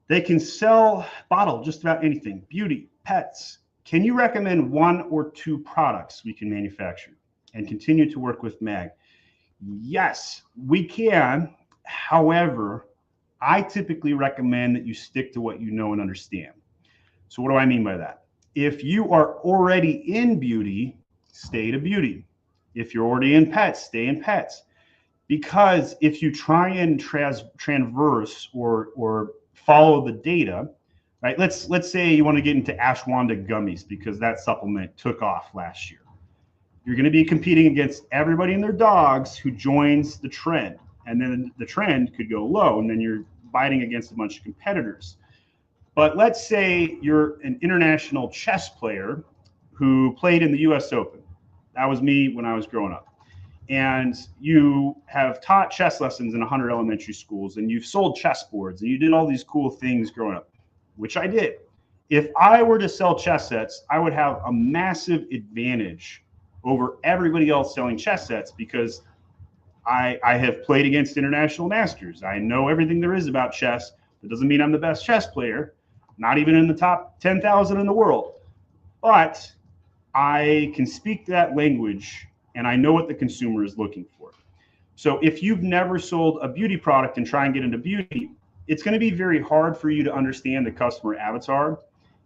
They can bottle just about anything. Beauty, pets. Can you recommend 1 or 2 products we can manufacture and continue to work with Mag? Yes, we can. However, I typically recommend that you stick to what you know and understand. So what do I mean by that? If you are already in beauty, stay to beauty. If you're already in pets, stay in pets. Because if you try and transverse or follow the data, right? Let's say you want to get into ashwagandha gummies because that supplement took off last year. You're going to be competing against everybody and their dogs who joins the trend. And then the trend could go low, and then you're biting against a bunch of competitors. But let's say you're an international chess player who played in the US Open. That was me when I was growing up. And you have taught chess lessons in 100 elementary schools, and you've sold chess boards, and you did all these cool things growing up, which I did. If I were to sell chess sets, I would have a massive advantage over everybody else selling chess sets because I have played against international masters. I know everything there is about chess. That doesn't mean I'm the best chess player, not even in the top 10,000 in the world. But I can speak that language and I know what the consumer is looking for. So if you've never sold a beauty product and try and get into beauty, it's going to be very hard for you to understand the customer avatar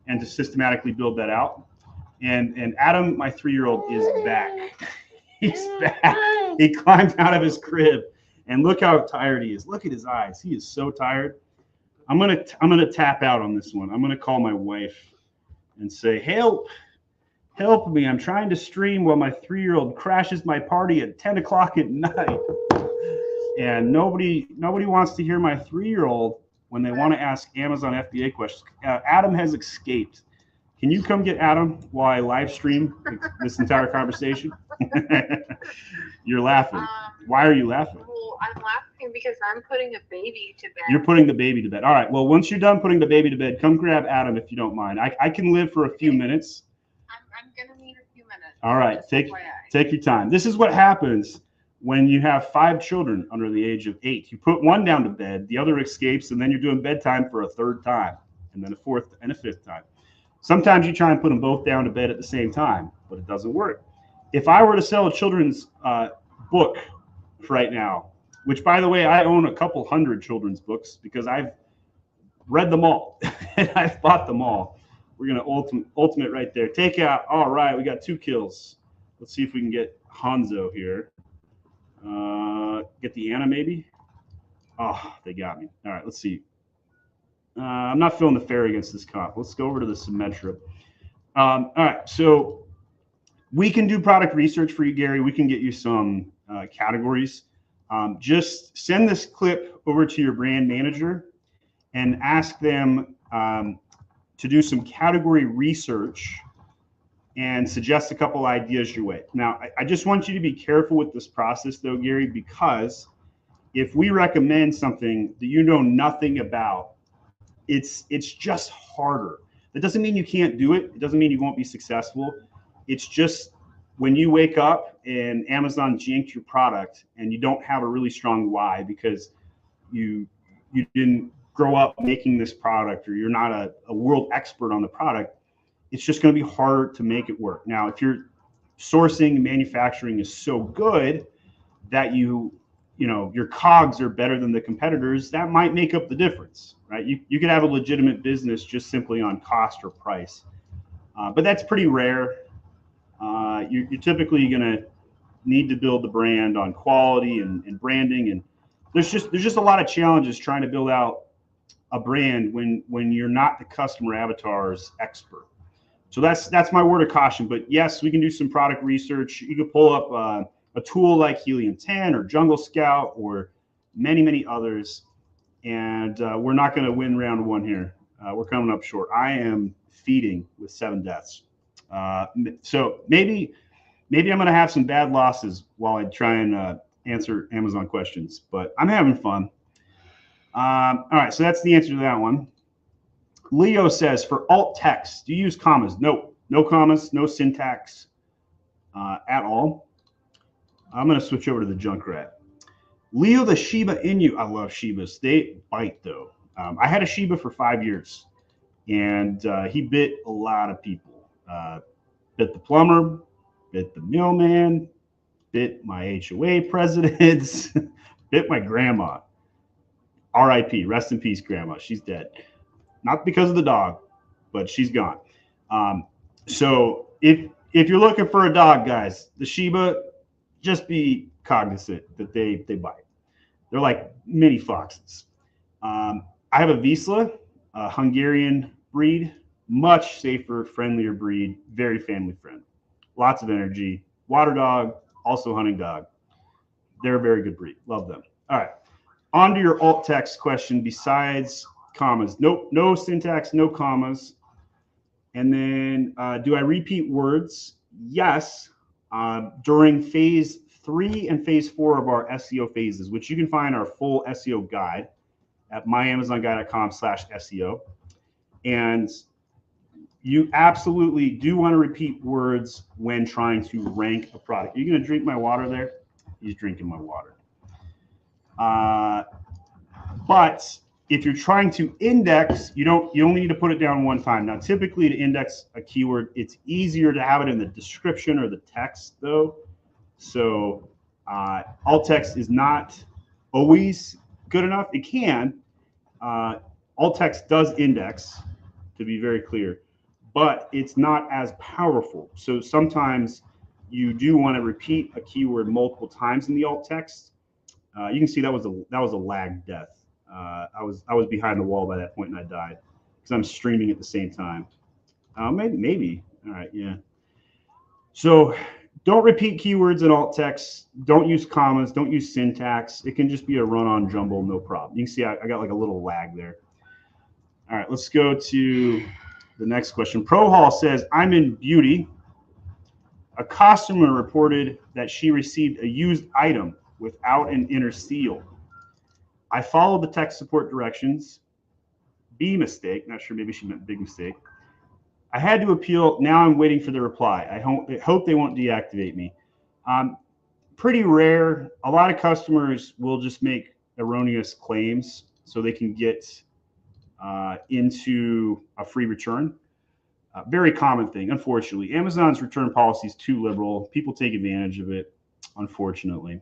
and to systematically build that out. And Adam, my 3-year-old, is back. He's back. He climbed out of his crib, and look how tired he is. Look at his eyes. He is so tired. I'm gonna tap out on this one. I'm gonna call my wife and say, help me. I'm trying to stream while my 3-year-old crashes my party at 10 o'clock at night. And nobody wants to hear my 3-year-old when they want to ask Amazon FBA questions. Adam has escaped. Can you come get Adam while I live stream this entire conversation? You're laughing. Why are you laughing? Well, I'm laughing because I'm putting a baby to bed. You're putting the baby to bed. All right. Well, once you're done putting the baby to bed, come grab Adam if you don't mind. I can live for a few minutes. I'm going to need a few minutes. All right. Take your time. This is what happens when you have 5 children under the age of 8. You put one down to bed, the other escapes, and then you're doing bedtime for a 3rd time, and then a 4th and a 5th time. Sometimes you try and put them both down to bed at the same time, but it doesn't work. If I were to sell a children's book right now, which, by the way, I own a couple hundred children's books because I've read them all and I've bought them all. We're going to ultimate right there. Take out. All right, we got 2 kills. Let's see if we can get Hanzo here. Get the Anna maybe. Oh, they got me. All right, let's see. I'm not feeling the fair against this comp. Let's go over to the Symmetra. All right, so we can do product research for you, Gary. We can get you some categories. Just send this clip over to your brand manager and ask them to do some category research and suggest a couple ideas your way. Now, I just want you to be careful with this process, though, Gary, because if we recommend something that you know nothing about, it's just harder. That doesn't mean you can't do it. It doesn't mean you won't be successful. It's just when you wake up and Amazon jinked your product and you don't have a really strong why because you didn't grow up making this product or you're not a world expert on the product, it's just going to be hard to make it work. Now, if you're sourcing and manufacturing is so good that you know, your COGS are better than the competitors, that might make up the difference, right? You could have a legitimate business just simply on cost or price, but that's pretty rare. You're typically going to need to build the brand on quality and branding, and there's just a lot of challenges trying to build out a brand when you're not the customer avatar's expert. So that's my word of caution. But yes, we can do some product research. You can pull up a tool like Helium 10 or Jungle Scout or many others, and we're not going to win round one here. We're coming up short. I am feeding with 7 deaths. So maybe I'm going to have some bad losses while I try and answer Amazon questions, but I'm having fun. All right, so that's the answer to that one. Leo says, for alt text, do you use commas? Nope, no commas, no syntax at all. I'm going to switch over to the Junkrat. Leo the Shiba Inu. I love Shibas. They bite, though. I had a Shiba for 5 years, and he bit a lot of people. Bit the plumber, bit the mailman, bit my HOA presidents, bit my grandma. RIP, rest in peace, grandma. She's dead. Not because of the dog, but she's gone. So if you're looking for a dog, guys, the Shiba, just be cognizant that they bite. They're like mini foxes. I have a Wisla, a Hungarian breed, much safer, friendlier breed, very family friendly. Lots of energy. Water dog, also hunting dog. They're a very good breed. Love them. All right. On to your alt text question besides commas. Nope, no syntax, no commas. And then do I repeat words? Yes. During phase 3 and phase 4 of our SEO phases, which you can find our full SEO guide at myamazonguy.com/SEO. And you absolutely do want to repeat words when trying to rank a product. You're going to drink my water there? He's drinking my water. But if you're trying to index, you only need to put it down one time. Now, typically to index a keyword, it's easier to have it in the description or the text, though. So alt text is not always good enough. It can. Alt text does index, to be very clear, but it's not as powerful. So sometimes you do want to repeat a keyword multiple times in the alt text. You can see that was a lag death. I was behind the wall by that point and I died because I'm streaming at the same time. Maybe. All right, yeah. So don't repeat keywords in alt text. Don't use commas. Don't use syntax. It can just be a run-on jumble, no problem. You can see I got like a little lag there. All right, let's go to the next question. Pro Hall says, I'm in beauty. A customer reported that she received a used item without an inner seal. I followed the tech support directions. B mistake. Not sure, maybe she meant big mistake. I had to appeal. Now I'm waiting for the reply. I hope they won't deactivate me. Pretty rare. A lot of customers will just make erroneous claims so they can get into a free return. Very common thing, unfortunately. Amazon's return policy is too liberal. People take advantage of it, unfortunately.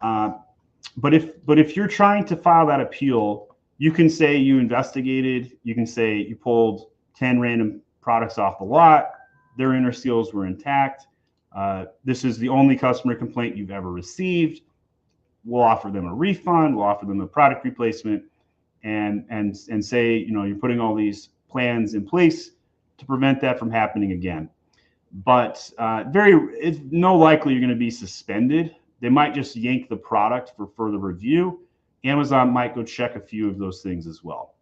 But if you're trying to file that appeal, you can say you investigated. You can say you pulled 10 random products off the lot. Their inner seals were intact. This is the only customer complaint you've ever received. We'll offer them a refund. We'll offer them a product replacement, and say, you know, you're putting all these plans in place to prevent that from happening again. But it's no likely you're going to be suspended. They might just yank the product for further review. Amazon might go check a few of those things as well.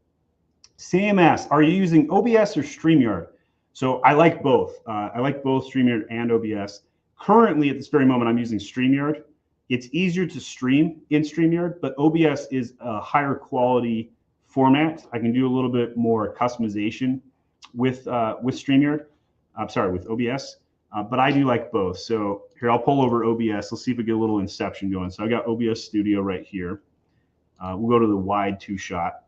Sam asks, are you using OBS or StreamYard? So I like both. I like both StreamYard and OBS. Currently, at this very moment, I'm using StreamYard. It's easier to stream in StreamYard, but OBS is a higher quality format. I can do a little bit more customization with StreamYard. I'm sorry, with OBS. But I do like both. So here, I'll pull over OBS. Let's see if we get a little inception going. So I got OBS Studio right here. We'll go to the wide 2-shot.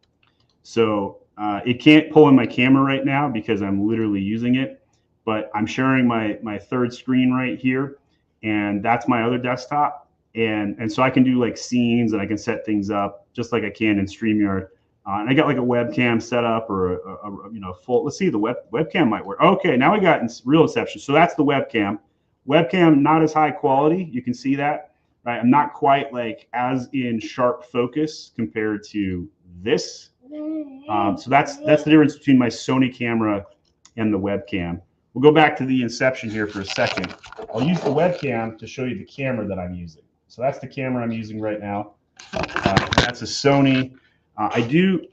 So it can't pull in my camera right now because I'm literally using it. but I'm sharing my third screen right here, and that's my other desktop. And so I can do like scenes, and I can set things up just like I can in StreamYard. And I got like a webcam set up, or a full. Let's see, the webcam might work. Okay, now we got real inception. So that's the webcam. Webcam not as high quality. You can see that, right? I'm not quite like as in sharp focus compared to this. So that's the difference between my Sony camera and the webcam. We'll go back to the inception here for a second. I'll use the webcam to show you the camera that I'm using. So that's the camera I'm using right now. That's a Sony. I do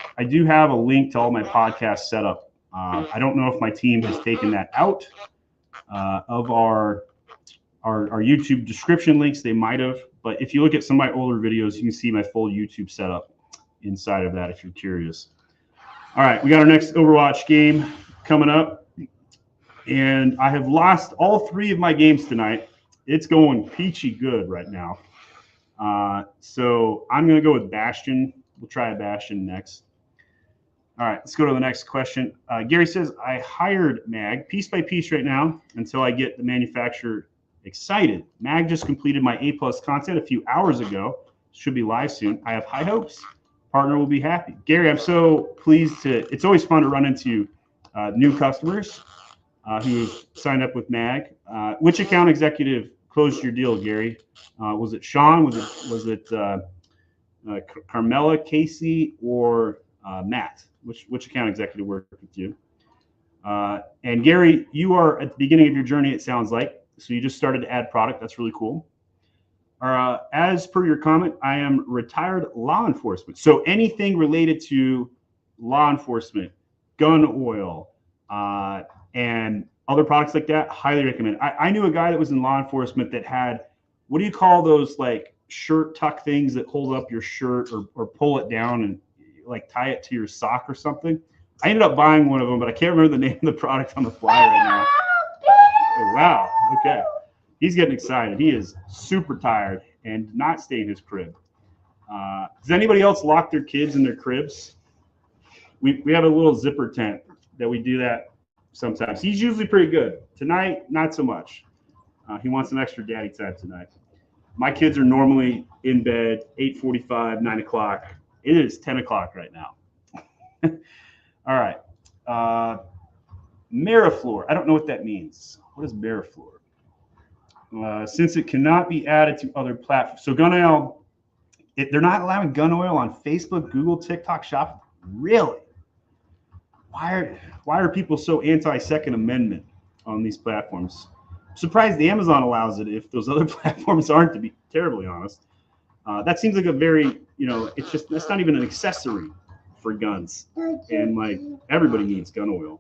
have a link to all my podcast setup. I don't know if my team has taken that out of our YouTube description links. They might have, but if you look at some of my older videos, you can see my full YouTube setup inside of that if you're curious. All right, we got our next Overwatch game coming up, and I have lost all 3 of my games tonight. It's going peachy good right now. So I'm going to go with Bastion. We'll try a Bastion next. All right, let's go to the next question. Gary says, I hired Mag piece by piece right now until I get the manufacturer excited. Mag just completed my A+ content a few hours ago. Should be live soon. I have high hopes. Partner will be happy. Gary, I'm so pleased to, it's always fun to run into new customers who've signed up with Mag. Which account executive closed your deal, Gary? Was it Sean? Was it Carmela, Casey, or Matt? Which account executive worked with you? And Gary, you are at the beginning of your journey, it sounds like. So you just started to add product. That's really cool. As per your comment, I am retired law enforcement. So anything related to law enforcement, gun oil, and other products like that, highly recommend. I knew a guy that was in law enforcement that had, what do you call those like shirt tuck things that hold up your shirt or pull it down and like tie it to your sock or something? I ended up buying one of them, but I can't remember the name of the product on the fly right now. Oh, wow. Okay. He's getting excited. He is super tired and did not stay in his crib. Does anybody else lock their kids in their cribs? We have a little zipper tent that we do that sometimes. He's usually pretty good. Tonight, not so much. He wants some extra daddy time tonight. My kids are normally in bed 8:45, 9 o'clock. It is 10 o'clock right now. All right. Meriflor. I don't know what that means. What is Meriflor? Since it cannot be added to other platforms. So gun oil, they're not allowing gun oil on Facebook, Google, TikTok, Shop. Really? Why are people so anti-Second Amendment on these platforms? I'm surprised the Amazon allows it if those other platforms aren't, to be terribly honest. That seems like a very, it's just, that's not even an accessory for guns. And like everybody needs gun oil.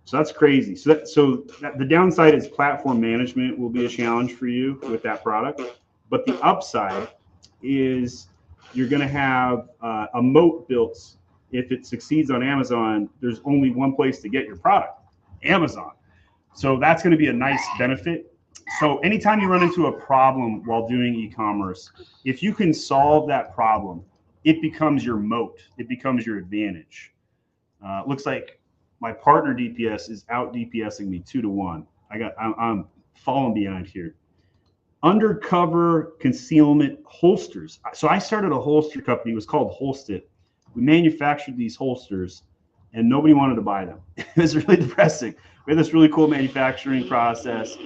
So that's crazy. So the downside is platform management will be a challenge for you with that product. But the upside is you're going to have a moat built. If it succeeds on Amazon, there's only one place to get your product, Amazon. So that's going to be a nice benefit. So anytime you run into a problem while doing e-commerce, if you can solve that problem, it becomes your moat. It becomes your advantage. Looks like my partner DPS is out DPSing me 2-1. I'm falling behind here. Undercover concealment holsters. So I started a holster company. It was called Holstit. We manufactured these holsters, and nobody wanted to buy them. It was really depressing. We had this really cool manufacturing process,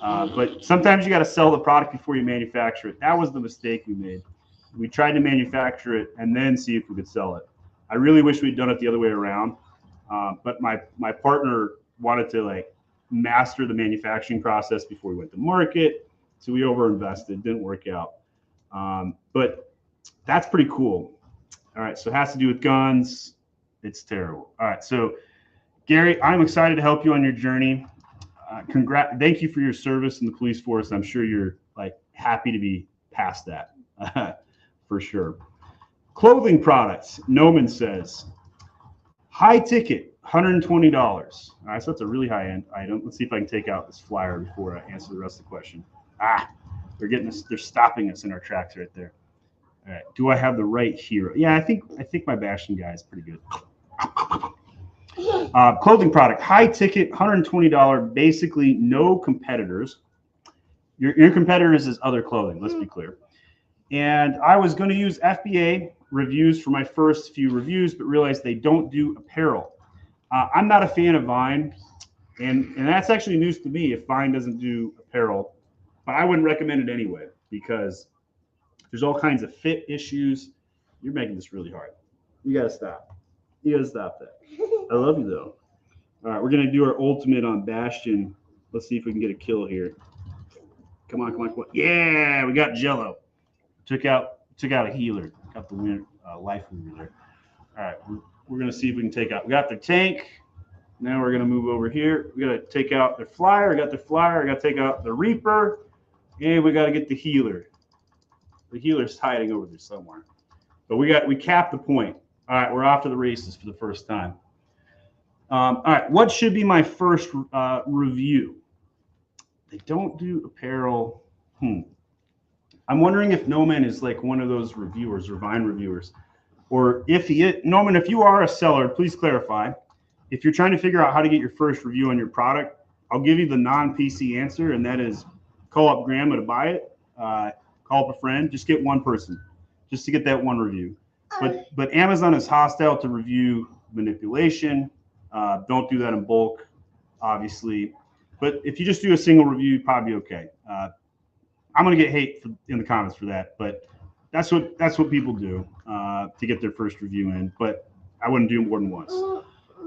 but sometimes you got to sell the product before you manufacture it. That was the mistake we made. We tried to manufacture it and then see if we could sell it. I really wish we'd done it the other way around. But my partner wanted to like master the manufacturing process before we went to market. So we overinvested, didn't work out. But that's pretty cool. All right, so it has to do with guns. It's terrible. All right, so Gary, I'm excited to help you on your journey. Thank you for your service in the police force. I'm sure you're like happy to be past that for sure. Clothing products, Noman says, high ticket, $120. All right, so that's a really high-end item. Let's see if I can take out this flyer before I answer the rest of the question. They're getting us. They're stopping us in our tracks right there. All right, do I have the right hero? Yeah, I think my Bastion guy is pretty good. Clothing product, high ticket, $120, basically no competitors. Your competitors is other clothing, let's be clear. And I was going to use FBA reviews for my first few reviews, but realized they don't do apparel. I'm not a fan of Vine, and that's actually news to me if Vine doesn't do apparel, but I wouldn't recommend it anyway because there's all kinds of fit issues. You're making this really hard. You got to stop. You got to stop that. I love you, though. All right, we're going to do our ultimate on Bastion. Let's see if we can get a kill here. Come on, come on, come on. Yeah, we got Jello. Took out a healer. Got the winner, life leader there. All right, we're going to see if we can take out. We got the tank. Now we're going to move over here. We got to take out the flyer. We got the flyer. We got to take out the Reaper. And we got to get the healer. The healer's hiding over there somewhere. But we capped the point. All right, we're off to the races for the first time. All right, what should be my first review? They don't do apparel. I'm wondering if Noman is like one of those reviewers or Vine reviewers. Or if he is, Noman, if you are a seller, please clarify. If you're trying to figure out how to get your first review on your product, I'll give you the non-PC answer, and that is call up Grandma to buy it. Call up a friend. Just get one person, just to get that one review. But Amazon is hostile to review manipulation. Don't do that in bulk, obviously. But if you just do a single review, you'd probably be okay. I'm gonna get hate in the comments for that, but that's what people do to get their first review in. But I wouldn't do more than once.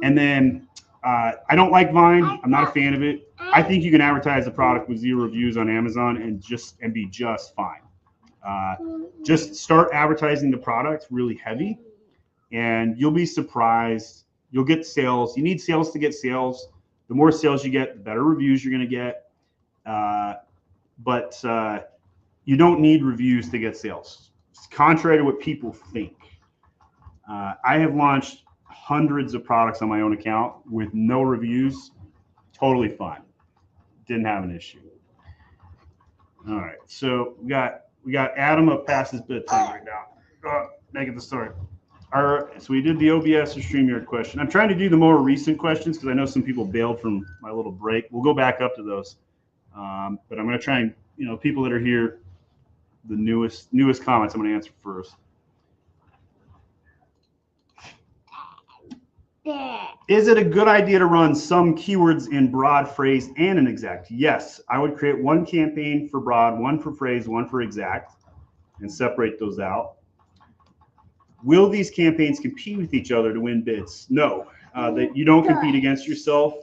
And then I don't like Vine. I'm not a fan of it. I think you can advertise the product with 0 reviews on Amazon and be just fine. Just start advertising the product really heavy, and you'll be surprised. You'll get sales. You need sales to get sales. The more sales you get, the better reviews you're going to get. But you don't need reviews to get sales. It's contrary to what people think. I have launched hundreds of products on my own account with no reviews. Totally fine. Didn't have an issue. All right, so we got Adam up past his bedtime right now. Making the start. All right, so we did the OBS or StreamYard question. I'm trying to do the more recent questions because I know some people bailed from my little break. We'll go back up to those. But I'm going to try and, people that are here, the newest comments I'm going to answer first. Is it a good idea to run some keywords in broad, phrase, and an exact? Yes, I would create one campaign for broad, one for phrase, one for exact, and separate those out. Will these campaigns compete with each other to win bids? No, you don't compete against yourself.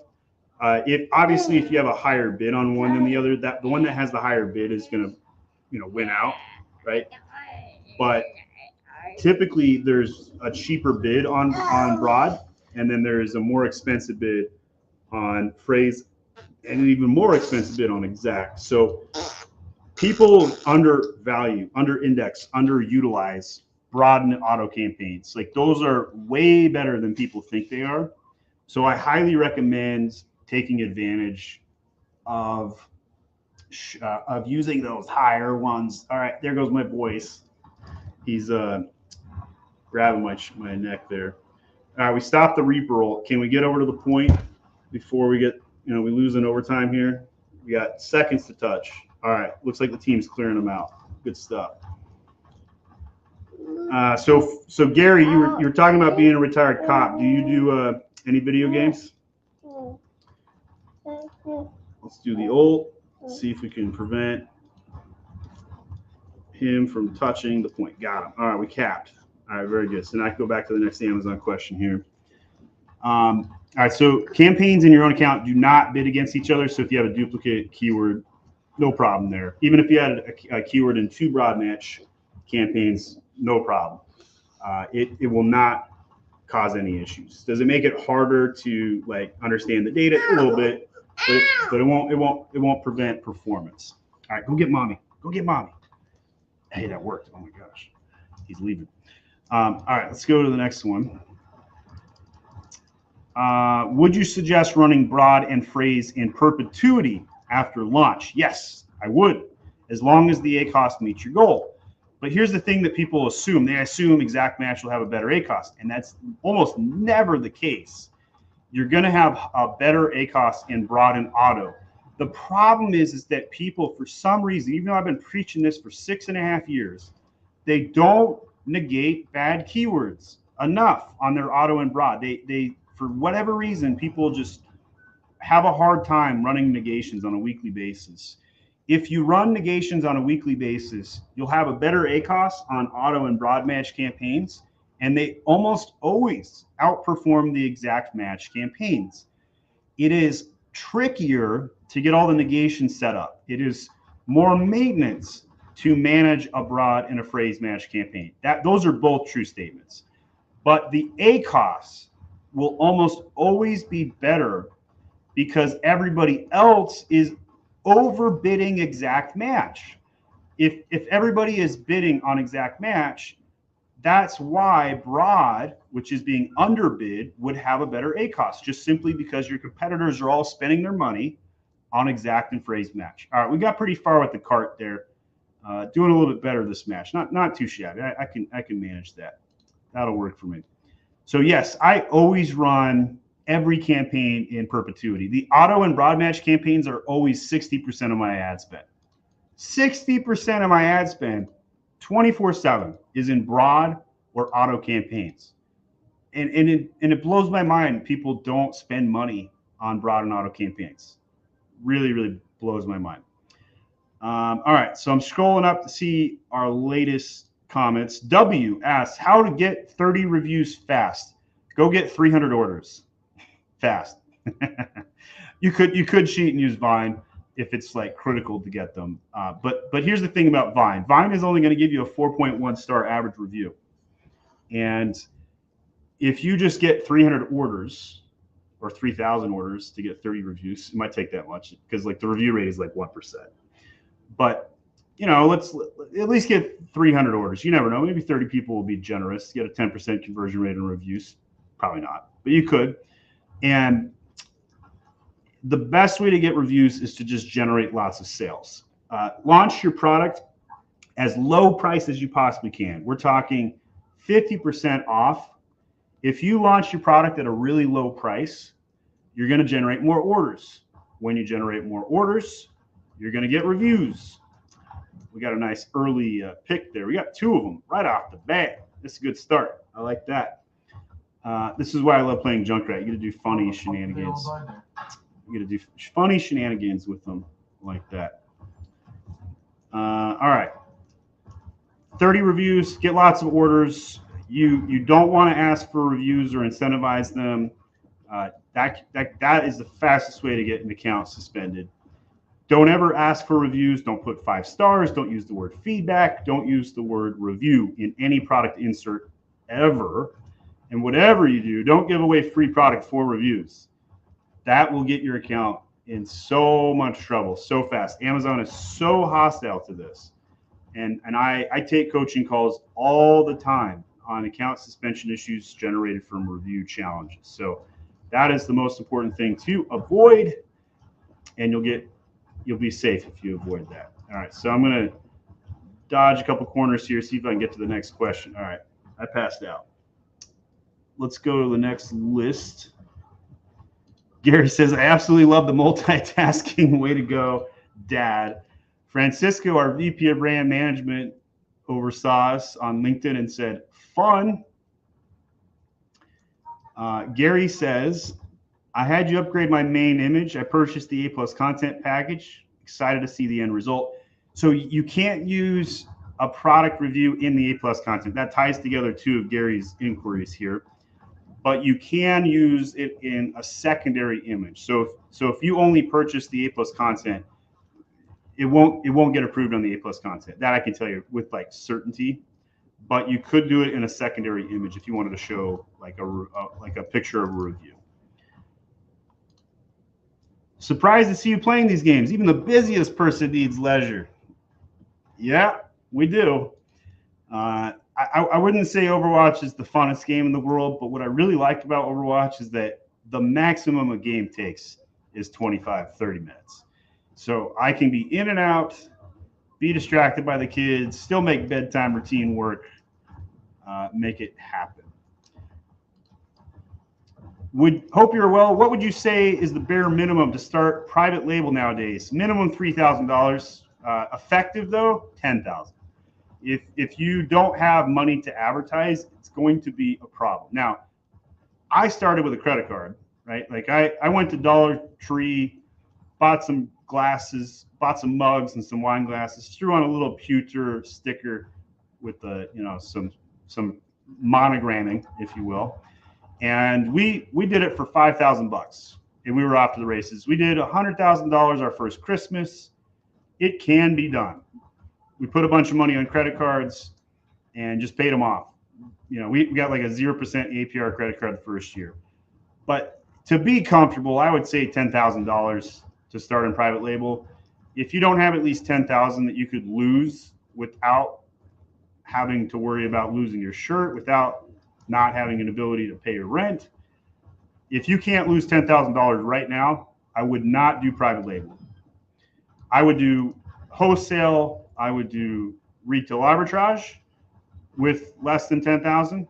If you have a higher bid on one than the other, the one that has the higher bid is going to, win out, right? But typically there's a cheaper bid on broad, and then there is a more expensive bid on phrase, and an even more expensive bid on exact. So people undervalue, underindex, underutilize broad and auto campaigns. Like those are way better than people think they are. So I highly recommend taking advantage of using those higher ones. All right, there goes my voice. He's grabbing my neck there. All right, we stopped the Reaper roll. Can we get over to the point before we get, we lose in overtime here? We got seconds to touch. All right, looks like the team's clearing them out. Good stuff. So Gary, you were talking about being a retired cop. Do you do any video games? Let's do the ult. See if we can prevent him from touching the point. Got him. All right, we capped. All right, very good. So now I can go back to the next Amazon question here. All right, so campaigns in your own account do not bid against each other. So if you have a duplicate keyword, no problem there. Even if you had a keyword in 2 broad match campaigns, no problem. It will not cause any issues. Does it make it harder to understand the data a little bit? But it won't prevent performance. All right, go get mommy. Go get mommy. Hey, that worked. Oh my gosh, he's leaving. All right, let's go to the next one. Would you suggest running broad and phrase in perpetuity after launch? Yes, I would, as long as the A cost meets your goal. But here's the thing that people assume. They assume exact match will have a better A cost, and that's almost never the case. you're going to have a better ACOS in broad and auto. The problem is that people, for some reason, even though I've been preaching this for 6.5 years, they don't negate bad keywords enough on their auto and broad. They for whatever reason, people just have a hard time running negations on a weekly basis. If you run negations on a weekly basis, you'll have a better ACOS on auto and broad match campaigns, and they almost always outperform the exact match campaigns. It is trickier to get all the negations set up. It is more maintenance to manage a broad and a phrase match campaign. Those are both true statements. But the ACOS will almost always be better because everybody else is overbidding exact match. If everybody is bidding on exact match, that's why broad, which is being underbid, would have a better ACOS, just simply because your competitors are all spending their money on exact and phrase match. All right, we got pretty far with the cart there. Doing a little bit better this match. Not too shabby. I can manage that. That'll work for me. So yes, I always run every campaign in perpetuity. The auto and broad match campaigns are always 60% of my ad spend. 60% of my ad spend 24/7 is in broad or auto campaigns. And it blows my mind people don't spend money on broad and auto campaigns. Really, really blows my mind. All right, so I'm scrolling up to see our latest comments. W asks, how to get 30 reviews fast. Go get 300 orders fast. You could cheat and use Vine if it's like critical to get them. But here's the thing about Vine. Vine is only going to give you a 4.1 star average review. And if you just get 300 orders or 3,000 orders to get 30 reviews, it might take that much because like the review rate is like 1%. But you know, let's at least get 300 orders. You never know. Maybe 30 people will be generous. Get a 10% conversion rate on reviews. Probably not, but you could. And the best way to get reviews is to just generate lots of sales. Launch your product as low price as you possibly can. We're talking 50% off. If you launch your product at a really low price, you're going to generate more orders. When you generate more orders, you're going to get reviews. We got a nice early pick there. We got 2 of them right off the bat. That's a good start. I like that. This is why I love playing Junkrat. You get to do funny shenanigans. You get to do funny shenanigans with them like that. All right. 30 reviews, get lots of orders. You don't want to ask for reviews or incentivize them. That is the fastest way to get an account suspended. Don't ever ask for reviews. Don't put 5 stars. Don't use the word feedback. Don't use the word review in any product insert ever. And whatever you do, don't give away free product for reviews. That will get your account in so much trouble so fast. Amazon is so hostile to this. And I take coaching calls all the time on account suspension issues generated from review challenges. So that is the most important thing to avoid, and you'll be safe if you avoid that. All right, so I'm going to dodge a couple corners here, see if I can get to the next question. All right, I passed out. Let's go to the next list. Gary says, I absolutely love the multitasking. Way to go, Dad. Francisco, our VP of brand management, oversaw us on LinkedIn and said, fun. Gary says, I had you upgrade my main image. I purchased the A+ content package. Excited to see the end result. So you can't use a product review in the A+ content. That ties together 2 of Gary's inquiries here. But you can use it in a secondary image. So if you only purchase the A+ content, it won't get approved on the A+ content. That I can tell you with like certainty. But you could do it in a secondary image if you wanted to show like a picture of a review. Surprised to see you playing these games. Even the busiest person needs leisure. Yeah, we do. I wouldn't say Overwatch is the funnest game in the world, but what I really like about Overwatch is that the maximum a game takes is 25, 30 minutes. So I can be in and out, be distracted by the kids, still make bedtime routine work, make it happen. Hope you're well. What would you say is the bare minimum to start private label nowadays? Minimum $3,000. Effective though, $10,000. If you don't have money to advertise, it's going to be a problem. Now, I started with a credit card, right? Like I went to Dollar Tree, bought some glasses, bought some mugs and some wine glasses, threw on a little pewter sticker with the, some monogramming, if you will. And we did it for $5,000 and we were off to the races. We did $100,000 our first Christmas. It can be done. We put a bunch of money on credit cards and just paid them off. We got like a 0% APR credit card the first year. But to be comfortable, I would say $10,000 to start in private label. If you don't have at least $10,000 that you could lose without having to worry about losing your shirt, without not having an ability to pay your rent. If you can't lose $10,000 right now, I would not do private label. I would do wholesale. I would do retail arbitrage with less than $10,000.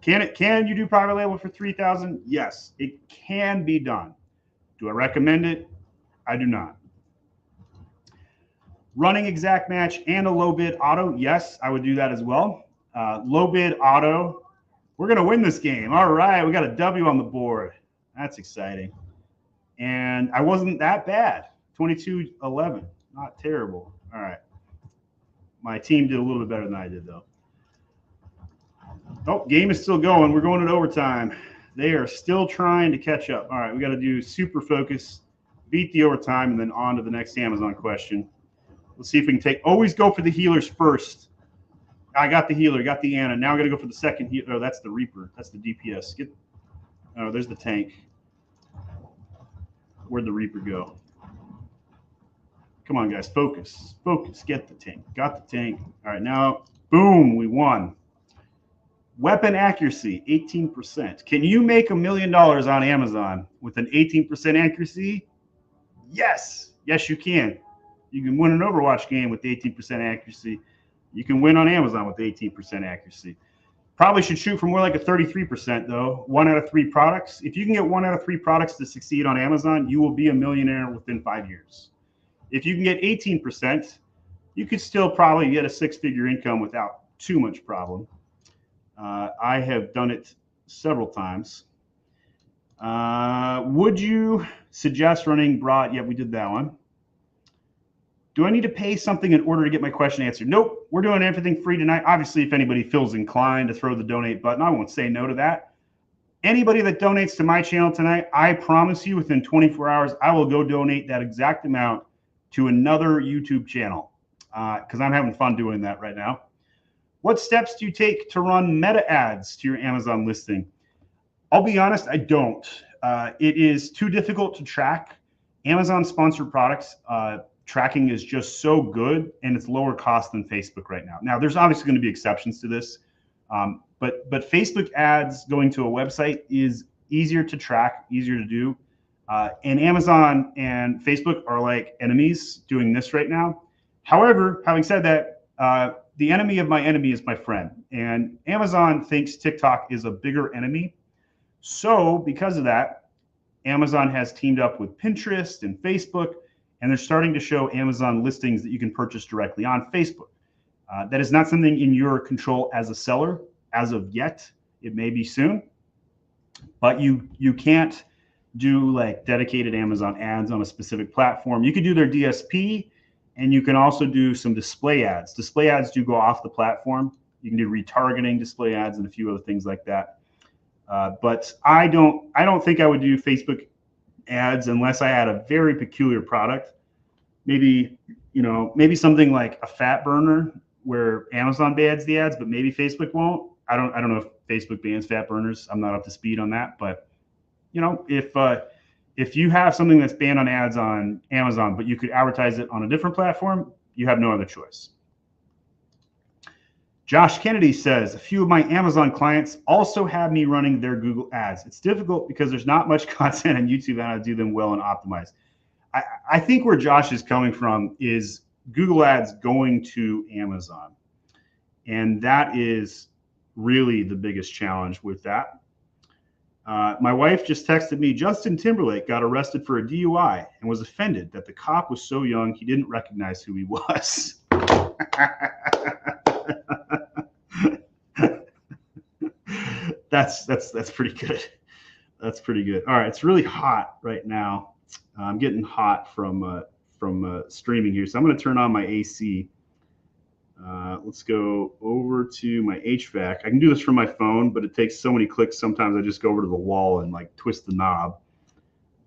Can you do private label for $3,000? Yes, it can be done. Do I recommend it? I do not. Running exact match and a low bid auto? Yes, I would do that as well. Low bid auto. We're going to win this game. All right, we got a W on the board. That's exciting. And I wasn't that bad. 22-11. Not terrible. All right. My team did a little bit better than I did, though. Oh, game is still going. We're going to overtime. They are still trying to catch up. All right, we got to do super focus, beat the overtime, and then on to the next Amazon question. Let's see if we can always go for the healers first. I got the healer, got the Anna. Now I got to go for the second healer. Oh, that's the Reaper. That's the DPS. Oh, there's the tank. Where'd the Reaper go? Come on, guys. Focus. Focus. Get the tank. Got the tank. All right, now, boom, we won. Weapon accuracy, 18%. Can you make $1 million on Amazon with an 18% accuracy? Yes. Yes, you can. You can win an Overwatch game with 18% accuracy. You can win on Amazon with 18% accuracy. Probably should shoot for more like a 33%, though. 1 out of 3 products. If you can get 1 out of 3 products to succeed on Amazon, you will be a millionaire within 5 years. If you can get 18%, you could still probably get a 6-figure income without too much problem. I have done it several times. Would you suggest running broad? Yeah, we did that one. Do I need to pay something in order to get my question answered? Nope, we're doing everything free tonight. Obviously, if anybody feels inclined to throw the donate button, I won't say no to that. Anybody that donates to my channel tonight, I promise you within 24 hours, I will go donate that exact amount to another YouTube channel because I'm having fun doing that right now. What steps do you take to run meta ads to your Amazon listing? I'll be honest, I don't. It is too difficult to track. Amazon sponsored products, tracking is just so good and it's lower cost than Facebook right now. Now, there's obviously going to be exceptions to this, but Facebook ads going to a website is easier to track, easier to do. And Amazon and Facebook are like enemies doing this right now. However, having said that, the enemy of my enemy is my friend. And Amazon thinks TikTok is a bigger enemy. So because of that, Amazon has teamed up with Pinterest and Facebook, and they're starting to show Amazon listings that you can purchase directly on Facebook. That is not something in your control as a seller as of yet. It may be soon, but you can't do like dedicated Amazon ads on a specific platform. You could do their DSP, and you can also do some display ads. Display ads do go off the platform. You can do retargeting display ads and a few other things like that. But I don't think I would do Facebook ads unless I had a very peculiar product. Maybe something like a fat burner where Amazon bans the ads, but maybe Facebook won't. I don't know if Facebook bans fat burners. I'm not up to speed on that, but if you have something that's banned on ads on Amazon, but you could advertise it on a different platform, you have no other choice. Josh Kennedy says, a few of my Amazon clients also have me running their Google ads. It's difficult because there's not much content on YouTube and how to do them well and optimize. I think where Josh is coming from is Google ads going to Amazon. And that is really the biggest challenge with that. My wife just texted me, Justin Timberlake got arrested for a DUI and was offended that the cop was so young he didn't recognize who he was. That's pretty good. That's pretty good. All right, it's really hot right now. I'm getting hot from streaming here, so I'm going to turn on my AC. Let's go over to my HVAC. I can do this from my phone, but it takes so many clicks. Sometimes I just go over to the wall and like twist the knob.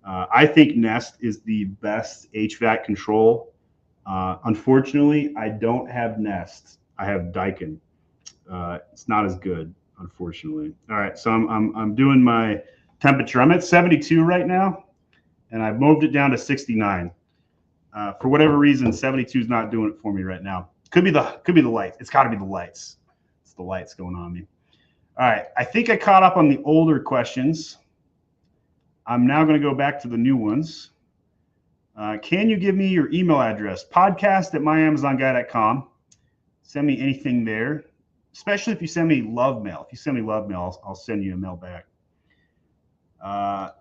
I think Nest is the best HVAC control. Unfortunately, I don't have Nest. I have Daikin. It's not as good, unfortunately. All right, so I'm doing my temperature. I'm at 72 right now, and I've moved it down to 69. For whatever reason, 72 is not doing it for me right now. Could be the lights. It's got to be the lights. It's the lights going on me. All right, I think I caught up on the older questions. I'm now going to go back to the new ones. Can you give me your email address? podcast@myamazonguy.com. Send me anything there, especially if you send me love mail. If you send me love mail, I'll send you a mail back.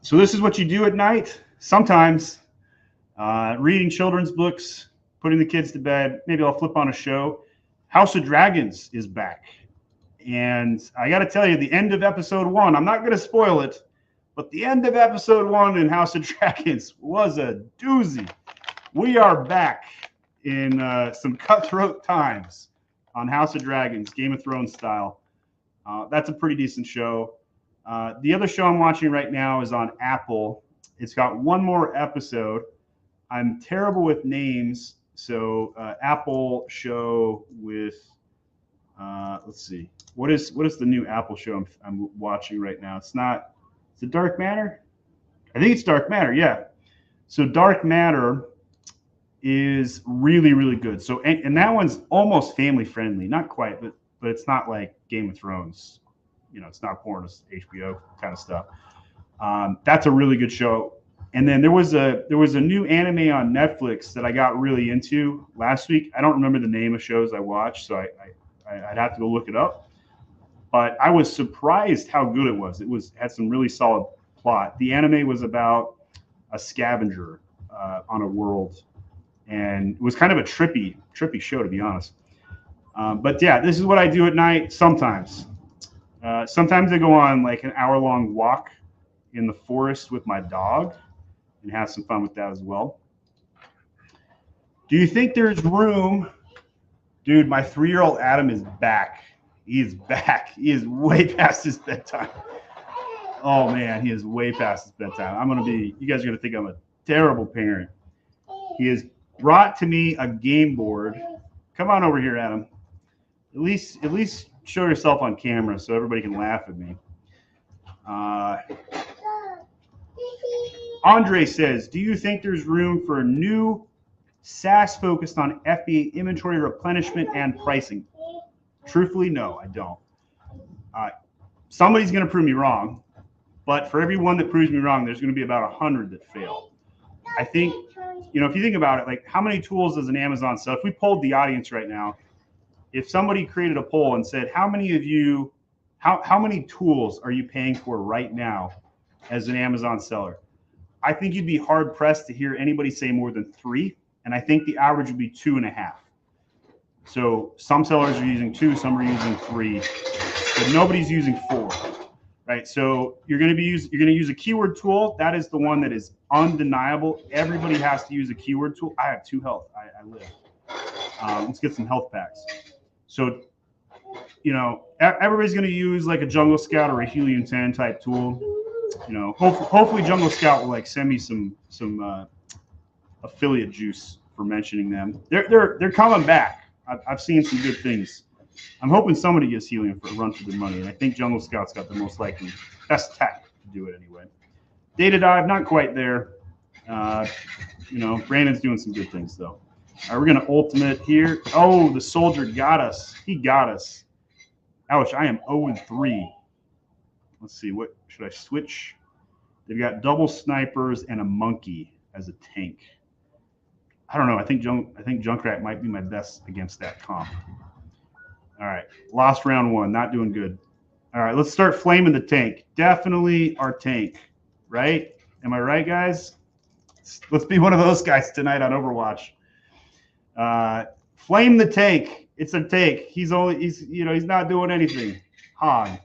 So this is what you do at night. Sometimes reading children's books, putting the kids to bed. Maybe I'll flip on a show. House of Dragons is back. And I got to tell you, the end of episode 1, I'm not going to spoil it, but the end of episode 1 in House of Dragons was a doozy. We are back in some cutthroat times on House of Dragons, Game of Thrones style. That's a pretty decent show. The other show I'm watching right now is on Apple. It's got one more episode. I'm terrible with names. So Apple show with, let's see, what is the new Apple show I'm watching right now? Is it Dark Matter? I think it's Dark Matter, yeah. So Dark Matter is really, really good. So and that one's almost family friendly, not quite, but it's not like Game of Thrones. You know, it's not porn, it's HBO kind of stuff. That's a really good show. And then there was a new anime on Netflix that I got really into last week. I don't remember the name of shows I watched, so I'd have to go look it up. But I was surprised how good it was. It had some really solid plot. The anime was about a scavenger on a world, and it was kind of a trippy show, to be honest. But yeah, this is what I do at night sometimes. Sometimes I go on like an hour-long walk in the forest with my dog and have some fun with that as well. Do you think there's room? Dude, my 3-year-old Adam is back. He's back. He is way past his bedtime. Oh man, he is way past his bedtime. You guys are gonna think I'm a terrible parent. He has brought to me a game board. Come on over here, Adam. At least show yourself on camera so everybody can laugh at me. Andre says, do you think there's room for a new SaaS focused on FBA inventory replenishment and pricing? Truthfully, no, I don't. Somebody's going to prove me wrong, but for every one that proves me wrong, there's going to be about 100 that fail. I think, if you think about it, like how many tools does an Amazon sell? If we polled the audience right now, if somebody created a poll and said, how many tools are you paying for right now as an Amazon seller? I think you'd be hard pressed to hear anybody say more than 3. And I think the average would be 2.5. So some sellers are using 2, some are using 3, but nobody's using 4, right? So you're going to use a keyword tool. That is the one that is undeniable. Everybody has to use a keyword tool. I have 2 health. I live. Let's get some health packs. So, everybody's going to use like a Jungle Scout or a Helium 10 type tool. Hopefully Jungle Scout will like send me some affiliate juice for mentioning them. They're coming back. I've seen some good things. I'm hoping somebody gets Helium for a run for their money, and I think Jungle Scout's got the most likely best tech to do it anyway. Data Dive, not quite there. Brandon's doing some good things though. All right, we're gonna ultimate here. Oh, the soldier got us. He got us. Ouch! I am 0-3. Let's see. What should I switch? They've got double snipers and a monkey as a tank. I don't know. I think Junkrat might be my best against that comp. All right, lost round 1. Not doing good. All right, let's start flaming the tank. Definitely our tank, right? Am I right, guys? Let's be one of those guys tonight on Overwatch. Flame the tank. It's a tank. He's not doing anything. Hog.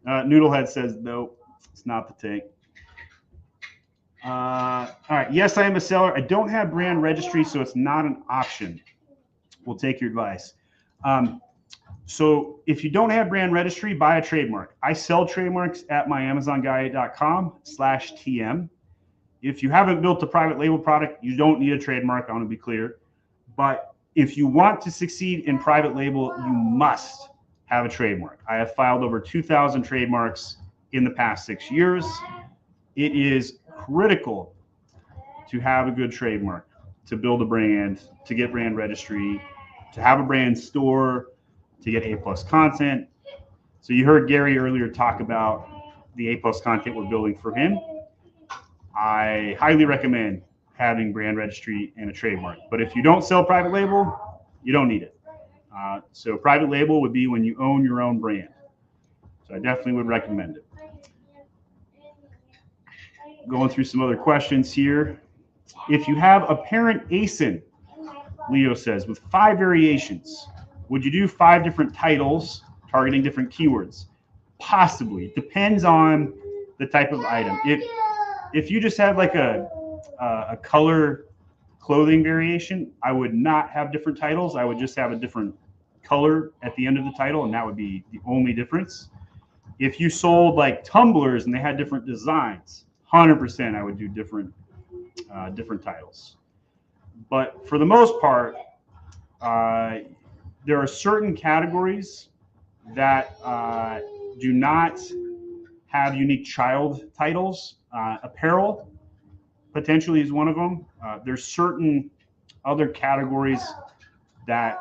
Noodlehead says no, it's not the tank. All right. Yes, I am a seller. I don't have brand registry, so it's not an option. We'll take your advice. So if you don't have brand registry, buy a trademark. I sell trademarks at myamazonguy.com/TM. If you haven't built a private label product, you don't need a trademark. I want to be clear. But if you want to succeed in private label, you must have a trademark. I have filed over 2,000 trademarks in the past 6 years. It is critical to have a good trademark, to build a brand, to get brand registry, to have a brand store, to get A+ content. So you heard Gary earlier talk about the A+ content we're building for him. I highly recommend having brand registry and a trademark. But if you don't sell private label, you don't need it. So private label would be when you own your own brand. So I definitely would recommend it. Going through some other questions here. If you have a parent ASIN, Leo says, with 5 variations, would you do 5 different titles targeting different keywords? Possibly. It depends on the type of item. If you just have like a color clothing variation, I would not have different titles. I would just have a different color at the end of the title, and that would be the only difference. If you sold like tumblers and they had different designs, 100% I would do different titles. But for the most part, there are certain categories that do not have unique child titles. Apparel potentially is one of them. There's certain other categories that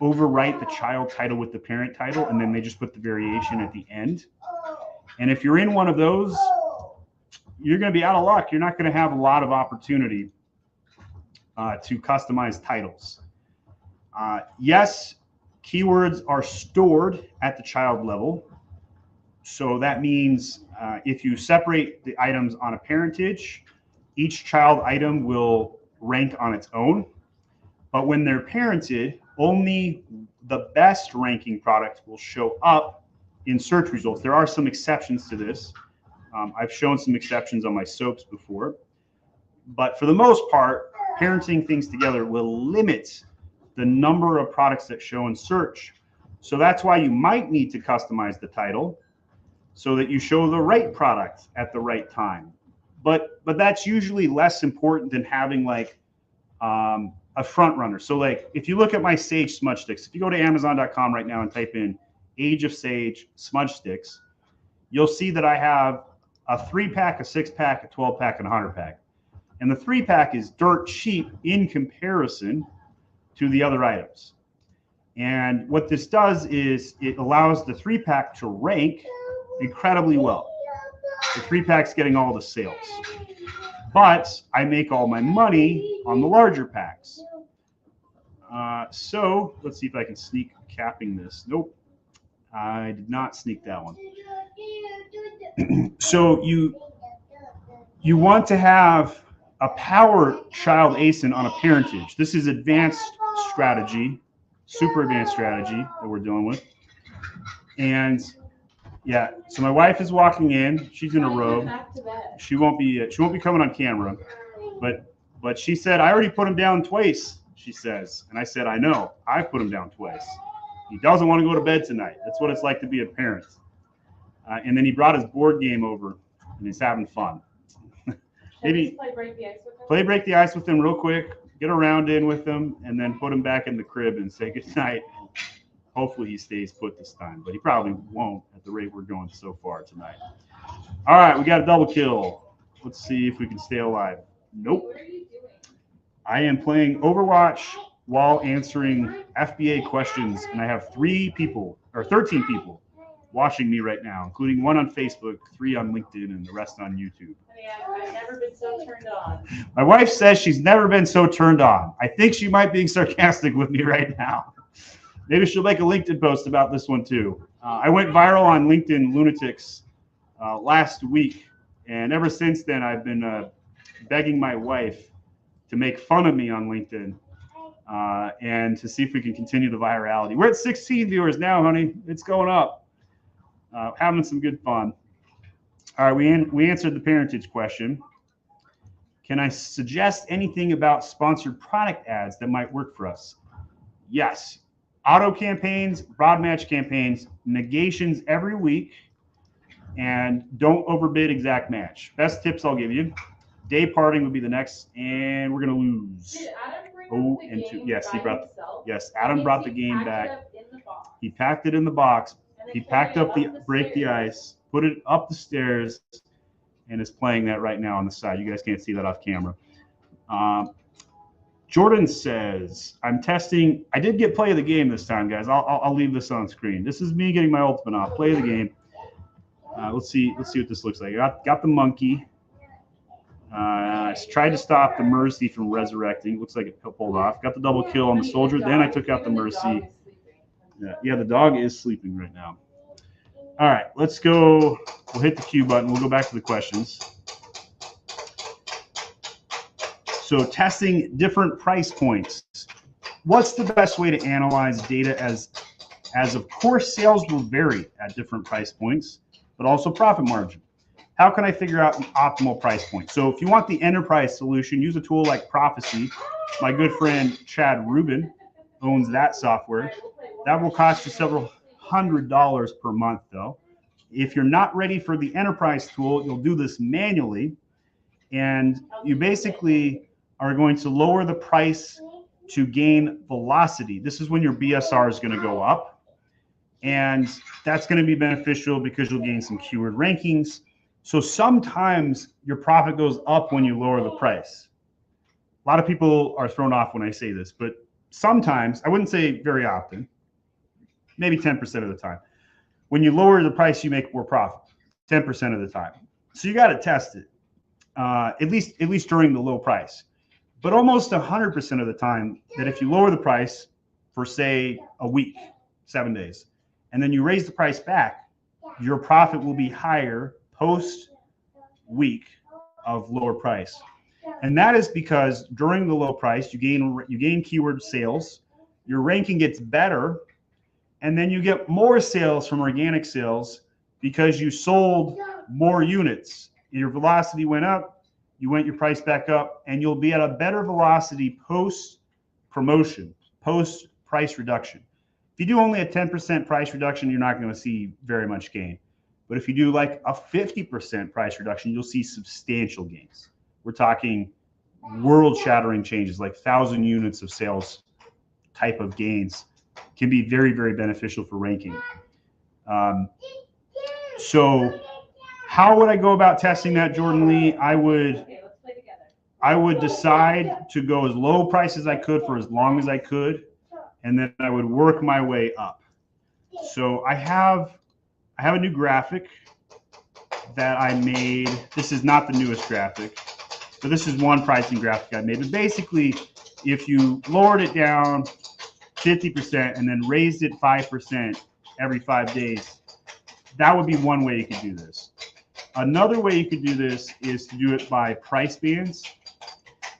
overwrite the child title with the parent title, and then they just put the variation at the end. And if you're in one of those, you're going to be out of luck. You're not going to have a lot of opportunity to customize titles. Yes, keywords are stored at the child level. So that means if you separate the items on a parentage, each child item will rank on its own. But when they're parented, only the best ranking product will show up in search results. There are some exceptions to this. I've shown some exceptions on my soaps before. But for the most part, parenting things together will limit the number of products that show in search. So that's why you might need to customize the title so that you show the right product at the right time. But that's usually less important than having like a front runner. So like if you look at my Sage smudge sticks, if you go to Amazon.com right now and type in Age of Sage smudge sticks, you'll see that I have a 3-pack, a 6-pack, a 12-pack, and a 100-pack. And the 3-pack is dirt cheap in comparison to the other items. And what this does is it allows the 3-pack to rank incredibly well. The 3-pack's getting all the sales. But I make all my money on the larger packs. So let's see if I can sneak capping this. Nope, I did not sneak that one. So you want to have a power child ASIN on a parentage. This is advanced strategy, super advanced strategy that we're dealing with. And yeah, so my wife is walking in. She's in a robe. She won't be coming on camera, but she said, I already put him down twice, she says. And I said, I know, I put him down twice. He doesn't want to go to bed tonight. That's what it's like to be a parent. And then he brought his board game over and he's having fun. Maybe play break the ice with him real quick, get a round in with him, and then put him back in the crib and say goodnight. Hopefully he stays put this time, but he probably won't at the rate we're going so far tonight. All right, we got a double kill. Let's see if we can stay alive. Nope. I am playing Overwatch while answering FBA questions, and I have 13 people watching me right now, including 1 on Facebook, 3 on LinkedIn, and the rest on YouTube. I've never been so turned on. My wife says she's never been so turned on. I think she might be being sarcastic with me right now. Maybe she'll make a LinkedIn post about this one too. I went viral on LinkedIn Lunatics last week, and ever since then I've been begging my wife to make fun of me on LinkedIn and to see if we can continue the virality. We're at 16 viewers now, honey. It's going up. Having some good fun. All right, we answered the parentage question. Can I suggest anything about sponsored product ads that might work for us? Yes. Auto campaigns, broad match campaigns, negations every week, and don't overbid exact match. Best tips I'll give you. Day parting would be the next, and we're gonna lose. Did Adam bring Oh, the and game two. Yes, he by brought. himself? Yes, Adam brought the He game packed back. it up in the box. He packed it in the box. And then He packed up carried it the up break the stairs. ice, put it up the stairs, and is playing that right now on the side. You guys can't see that off camera. Jordan says, I'm testing. I did get play of the game this time, guys. I'll leave this on screen. This is me getting my ultimate off. Play of the game. Let's see what this looks like. Got the monkey. I tried to stop the Mercy from resurrecting. Looks like it pulled off. Got the double kill on the soldier. Then I took out the Mercy. Yeah, the dog is sleeping right now. All right, let's go. We'll hit the Q button. We'll go back to the questions. So testing different price points. What's the best way to analyze data as of course sales will vary at different price points, but also profit margin. How can I figure out the optimal price point? So if you want the enterprise solution, use a tool like Prophecy. My good friend Chad Rubin owns that software. That will cost you several $100s per month though. If you're not ready for the enterprise tool, you'll do this manually, and you basically are going to lower the price to gain velocity. This is when your BSR is going to go up, and that's going to be beneficial because you'll gain some keyword rankings. So sometimes your profit goes up when you lower the price. A lot of people are thrown off when I say this, but sometimes, I wouldn't say very often, maybe 10% of the time, when you lower the price, you make more profit 10% of the time. So you got to test it, at least during the low price. But almost 100% of the time, that if you lower the price for say a week, 7 days, and then you raise the price back, your profit will be higher post week of lower price. And that is because during the low price, you gain keyword sales, your ranking gets better, and then you get more sales from organic sales because you sold more units. Your velocity went up, you went your price back up, and you'll be at a better velocity post promotion, post price reduction. If you do only a 10% price reduction, you're not going to see very much gain. But if you do like a 50% price reduction, you'll see substantial gains. We're talking world-shattering changes, like 1,000 units of sales type of gains can be very, very beneficial for ranking. So how would I go about testing that, Jordan Lee? I would decide to go as low price as I could for as long as I could, and then I would work my way up. So I have a new graphic that I made. This is not the newest graphic, but this is one pricing graphic I made. But basically, if you lowered it down 50% and then raised it 5% every 5 days, that would be one way you could do this. Another way you could do this is to do it by price bands.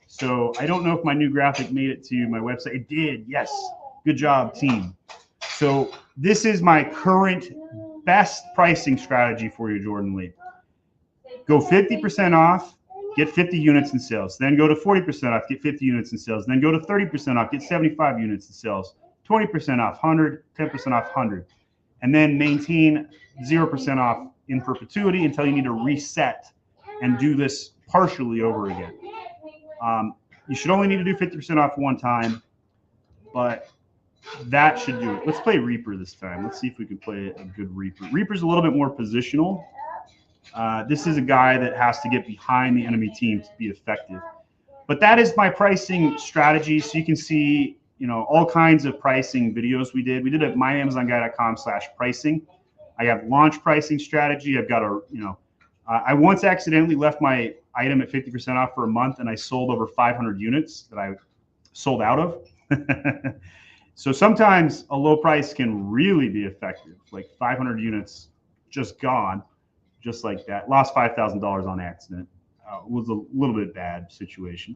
So I don't know if my new graphic made it to my website. It did, yes. Good job, team. So this is my current best pricing strategy for you, Jordan Lee. Go 50% off, get 50 units in sales. Then go to 40% off, get 50 units in sales. Then go to 30% off, get 75 units in sales. 20% off, 100, 10% off, 100. And then maintain 0% off in perpetuity until you need to reset and do this partially over again. You should only need to do 50% off one time, but that should do it. Let's play Reaper this time. Let's see if we can play a good Reaper. Reaper's a little bit more positional. This is a guy that has to get behind the enemy team to be effective. But that is my pricing strategy. So you can see, all kinds of pricing videos we did. We did it at myamazonguy.com/pricing. I have launch pricing strategy. I've got I once accidentally left my item at 50% off for a month, and I sold over 500 units that I sold out of. So sometimes a low price can really be effective, like 500 units just gone, just like that. Lost $5,000 on accident. Was a little bit bad situation.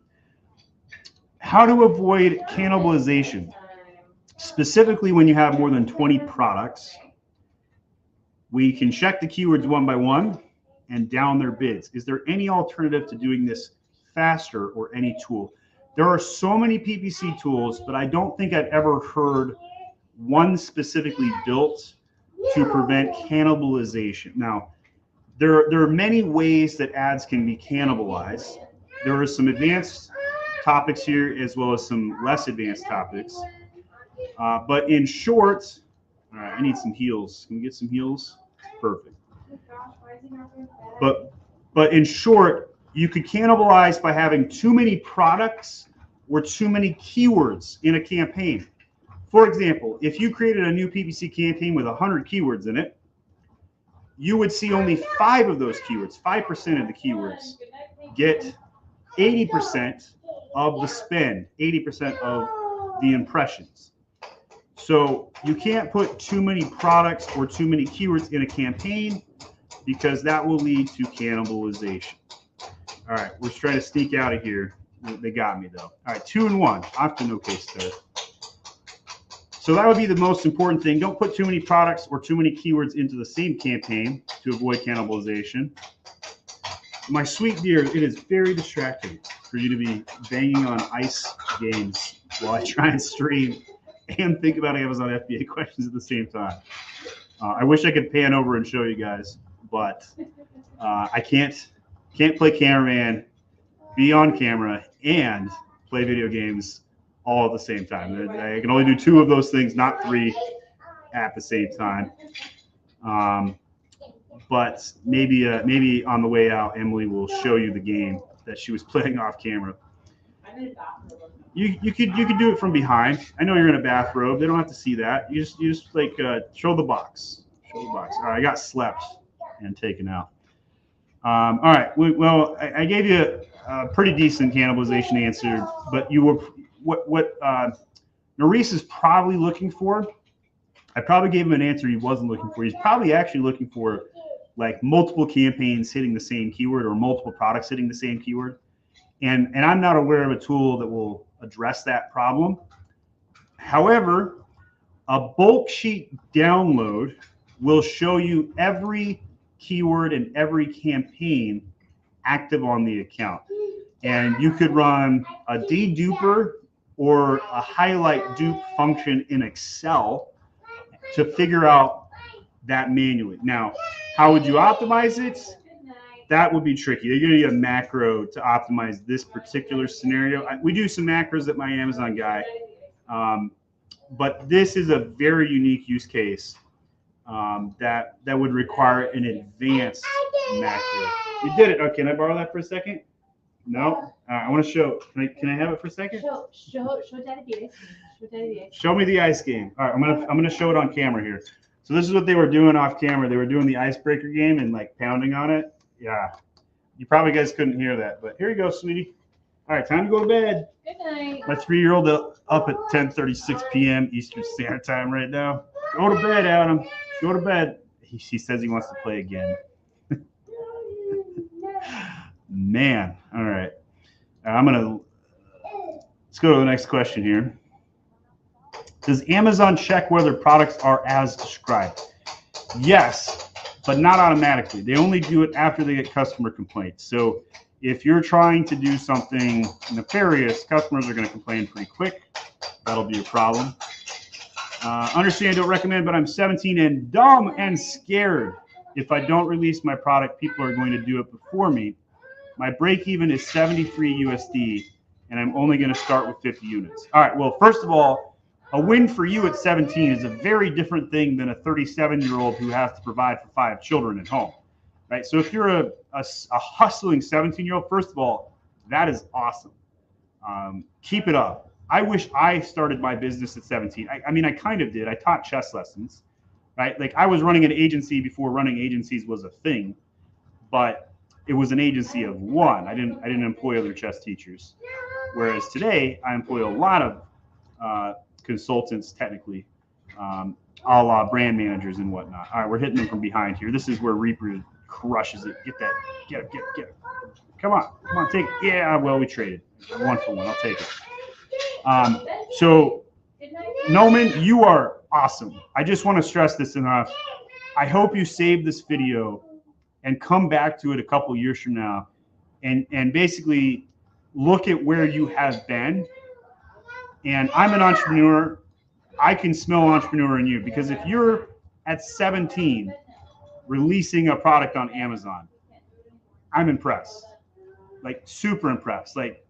How to avoid cannibalization, specifically when you have more than 20 products. We can check the keywords one by one and down their bids. Is there any alternative to doing this faster or any tool? There are so many PPC tools, but I don't think I've ever heard one specifically built to prevent cannibalization. Now, there are many ways that ads can be cannibalized. There are some advanced topics here as well as some less advanced topics. But in short, all right, I need some heels. Can we get some heels? Perfect. But in short, you could cannibalize by having too many products or too many keywords in a campaign. For example, if you created a new PPC campaign with 100 keywords in it, you would see only 5 of those keywords, 5% of the keywords, get 80% of the spend, 80% of the impressions. So you can't put too many products or too many keywords in a campaign because that will lead to cannibalization. All right, we're trying to sneak out of here. They got me though. All right, 2 and 1, off to no case there. So that would be the most important thing. Don't put too many products or too many keywords into the same campaign to avoid cannibalization. My sweet dear, it is very distracting for you to be banging on ice games while I try and stream and think about Amazon FBA questions at the same time. I wish I could pan over and show you guys, but I can't play cameraman, be on camera, and play video games all at the same time. I can only do 2 of those things, not 3 at the same time. But maybe on the way out, Emily will show you the game that she was playing off camera. You could do it from behind. I know you're in a bathrobe. They don't have to see that. You just like show the box. Show the box. All right, I got slept and taken out. All right. Well, I gave you a pretty decent cannibalization answer, but you were what Maurice is probably looking for. I probably gave him an answer he wasn't looking for. He's probably actually looking for like multiple campaigns hitting the same keyword or multiple products hitting the same keyword. And I'm not aware of a tool that will address that problem. However, a bulk sheet download will show you every keyword and every campaign active on the account. And you could run a deduper or a highlight dupe function in Excel to figure out that manually. Now, how would you optimize it? That would be tricky. You're going to need a macro to optimize this particular scenario. We do some macros at my Amazon guy, but this is a very unique use case that would require an advanced macro. You did it. Okay, can I borrow that for a second? No. I want to show. Can I have it for a second? Show Daddy this. Show me the ice game. All right, I'm gonna show it on camera here. So this is what they were doing off camera. They were doing the icebreaker game and like pounding on it. Yeah. You probably guys couldn't hear that, but here you go, sweetie. All right, time to go to bed. Good night. My 3-year-old up at 10:36 p.m. Eastern Standard Time right now. Go to bed, Adam. Go to bed. She says he wants to play again. Man. All right. Let's go to the next question here. Does Amazon check whether products are as described? Yes, but not automatically. They only do it after they get customer complaints. So if you're trying to do something nefarious, customers are going to complain pretty quick. That'll be a problem. Understand, don't recommend, but I'm 17 and dumb and scared. If I don't release my product, people are going to do it before me. My break even is 73 USD, and I'm only going to start with 50 units. All right, well, first of all, a win for you at 17 is a very different thing than a 37-year-old who has to provide for 5 children at home, right? So if you're a hustling 17-year-old, first of all, that is awesome. Keep it up. I wish I started my business at 17. I mean, I kind of did. I taught chess lessons, right? Like I was running an agency before running agencies was a thing, but it was an agency of one. I didn't employ other chess teachers. Whereas today, I employ a lot of consultants technically, a la brand managers and whatnot. All right, we're hitting them from behind here. This is where Reaper crushes it. Get that. Get it. Come on, take it. Yeah, well, we traded. 1 for 1. I'll take it. So, Noman, you are awesome. I just want to stress this enough. I hope you save this video and come back to it a couple years from now and basically look at where you have been. And I'm an entrepreneur. I can smell entrepreneur in you, because if you're at 17 releasing a product on Amazon, I'm impressed, like super impressed. Like,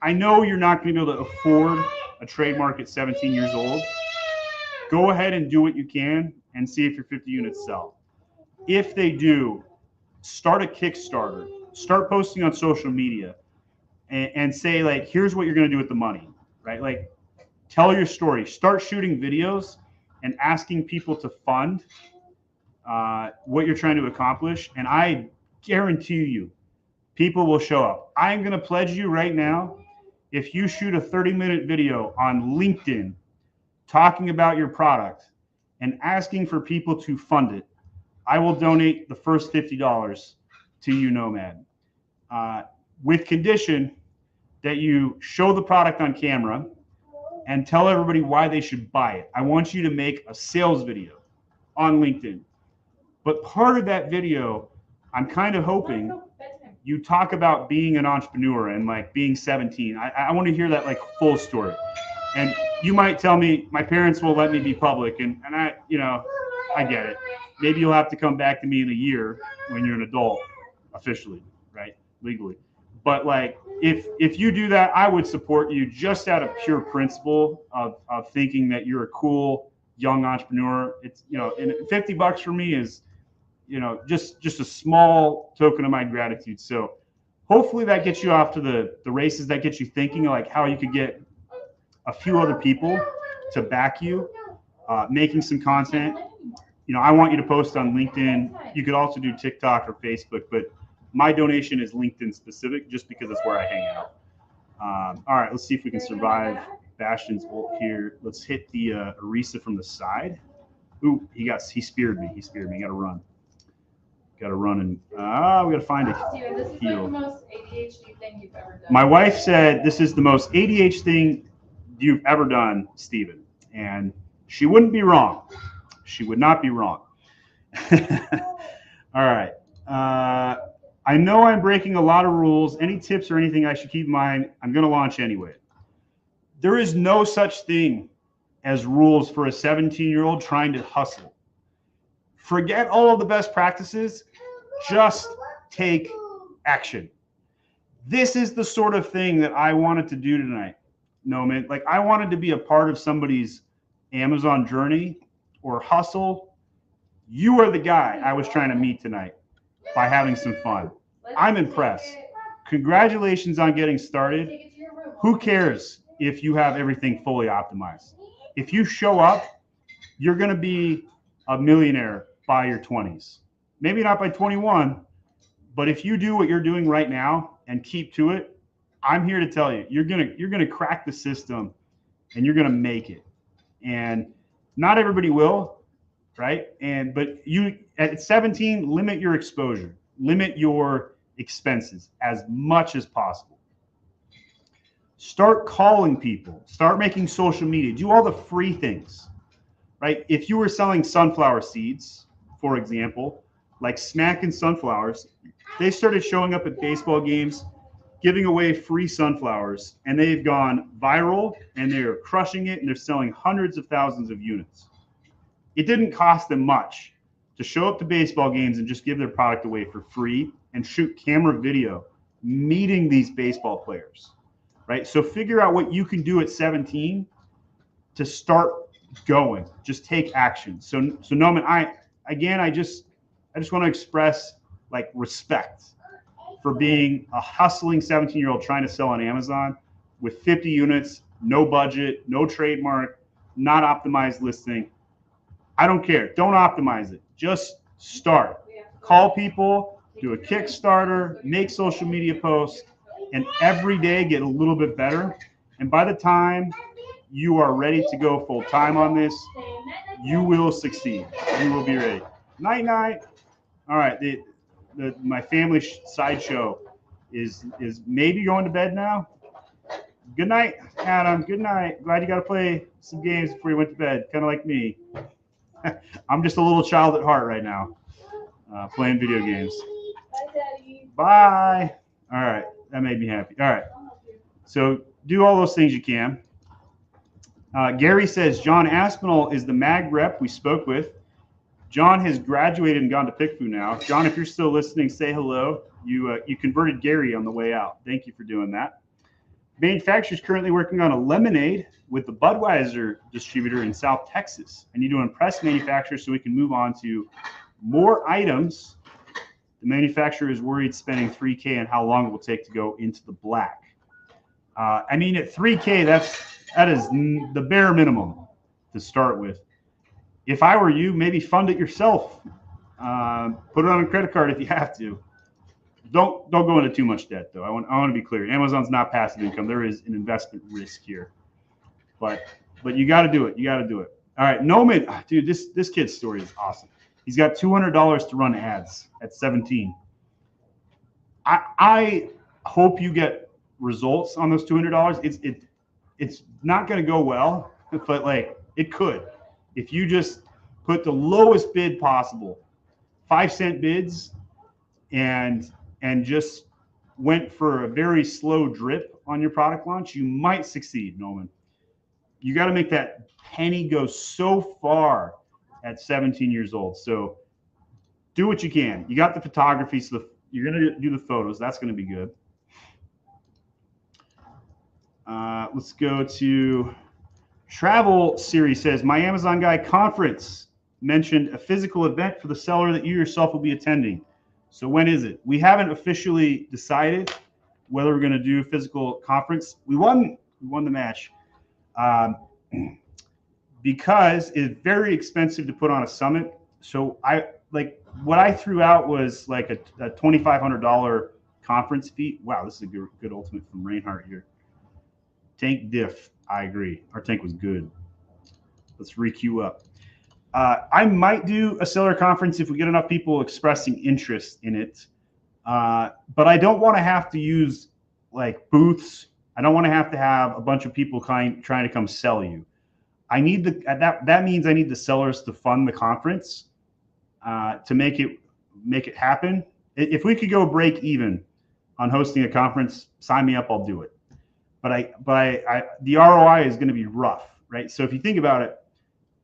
I know you're not going to be able to afford a trademark at 17 years old. Go ahead and do what you can and see if your 50 units sell. If they do, start a Kickstarter, start posting on social media and say, like, here's what you're going to do with the money, right? Like, tell your story, start shooting videos and asking people to fund what you're trying to accomplish. And I guarantee you, people will show up. I'm going to pledge you right now, if you shoot a 30-minute video on LinkedIn talking about your product and asking for people to fund it, I will donate the first $50 to you, Nomad, with condition that you show the product on camera and tell everybody why they should buy it. I want you to make a sales video on LinkedIn. But part of that video, I'm kind of hoping you talk about being an entrepreneur and like being 17. I want to hear that like full story. And you might tell me, my parents will let me be public, and I, you know, I get it. Maybe you'll have to come back to me in a year when you're an adult, officially, right, legally. But like, if you do that, I would support you just out of pure principle of thinking that you're a cool young entrepreneur. It's, you know, and $50 for me is, you know, just a small token of my gratitude. So hopefully that gets you off to the races, that gets you thinking like how you could get a few other people to back you, making some content. You know, I want you to post on LinkedIn. You could also do TikTok or Facebook, but my donation is LinkedIn specific just because it's where I hang out. All right, let's see if we can survive Bastion's ult here. Let's hit the Orisa from the side. Ooh, he speared me. I gotta run. Got to run and we got to find a heal. Like the most ADHD thing you've ever done. My wife said this is the most ADHD thing you've ever done, Steven, and she wouldn't be wrong. She would not be wrong. All right. I know I'm breaking a lot of rules. Any tips or anything I should keep in mind? I'm going to launch anyway. There is no such thing as rules for a 17-year-old trying to hustle. Forget all of the best practices. Just take action. This is the sort of thing that I wanted to do tonight. No, man, like I wanted to be a part of somebody's Amazon journey or hustle. You are the guy I was trying to meet tonight by having some fun. I'm impressed. Congratulations on getting started. Who cares if you have everything fully optimized? If you show up, you're going to be a millionaire by your 20s. Maybe not by 21, but if you do what you're doing right now and keep to it, I'm here to tell you, you're gonna crack the system and you're gonna make it. And not everybody will, right? But you at 17, limit your exposure, limit your expenses as much as possible. Start calling people, start making social media, do all the free things, right? If you were selling sunflower seeds, for example, like Smackin' Sunflowers, they started showing up at baseball games, giving away free sunflowers, and they've gone viral, and they're crushing it, and they're selling hundreds of thousands of units. It didn't cost them much to show up to baseball games and just give their product away for free and shoot camera video meeting these baseball players, right? So figure out what you can do at 17 to start going. Just take action. So Noman, I just want to express like respect for being a hustling 17-year-old trying to sell on Amazon with 50 units, no budget, no trademark, not optimized listing. I don't care. Don't optimize it. Just start. Call people, do a Kickstarter, make social media posts, and every day get a little bit better. And by the time you are ready to go full time on this, you will succeed. You will be ready. Night night. All right. My family sideshow is maybe going to bed now. Good night, Adam. Good night. Glad you got to play some games before you went to bed. Kind of like me. I'm just a little child at heart right now, playing video games. Bye, Daddy. Bye. All right. That made me happy. All right. So do all those things you can. Gary says, John Aspinall is the MAG rep we spoke with. John has graduated and gone to PICFU now. John, if you're still listening, say hello. You converted Gary on the way out. Thank you for doing that. Manufacturer's currently working on a lemonade with the Budweiser distributor in South Texas. I need to impress manufacturers so we can move on to more items. The manufacturer is worried spending $3K and how long it will take to go into the black. I mean, at $3K, that is the bare minimum to start with. If I were you, maybe fund it yourself. Put it on a credit card if you have to. Don't go into too much debt, though. I want to be clear. Amazon's not passive income. There is an investment risk here, but you got to do it. You got to do it. All right, Noman, dude, this kid's story is awesome. He's got $200 to run ads at 17. I hope you get results on those $200. It's not going to go well, but like it could if you just put the lowest bid possible, 5-cent bids, and just went for a very slow drip on your product launch, you might succeed, Noman. You got to make that penny go so far at 17 years old. So do what you can. You got the photography, so you're going to do the photos. That's going to be good. Let's go to Travel Series says, my Amazon Guy conference mentioned a physical event for the seller that you yourself will be attending. So when is it? We haven't officially decided whether we're going to do a physical conference. We won the match because it's very expensive to put on a summit. So what I threw out was like a $2,500 conference fee. Wow, this is a good ultimate from Reinhardt here. Tank diff, I agree. Our tank was good. Let's re-queue up. I might do a seller conference if we get enough people expressing interest in it. But I don't want to have to use like booths. I don't want to have a bunch of people trying to come sell you. I need that means I need the sellers to fund the conference to make it happen. If we could go break even on hosting a conference, sign me up, I'll do it. But the ROI is going to be rough, right? So if you think about it,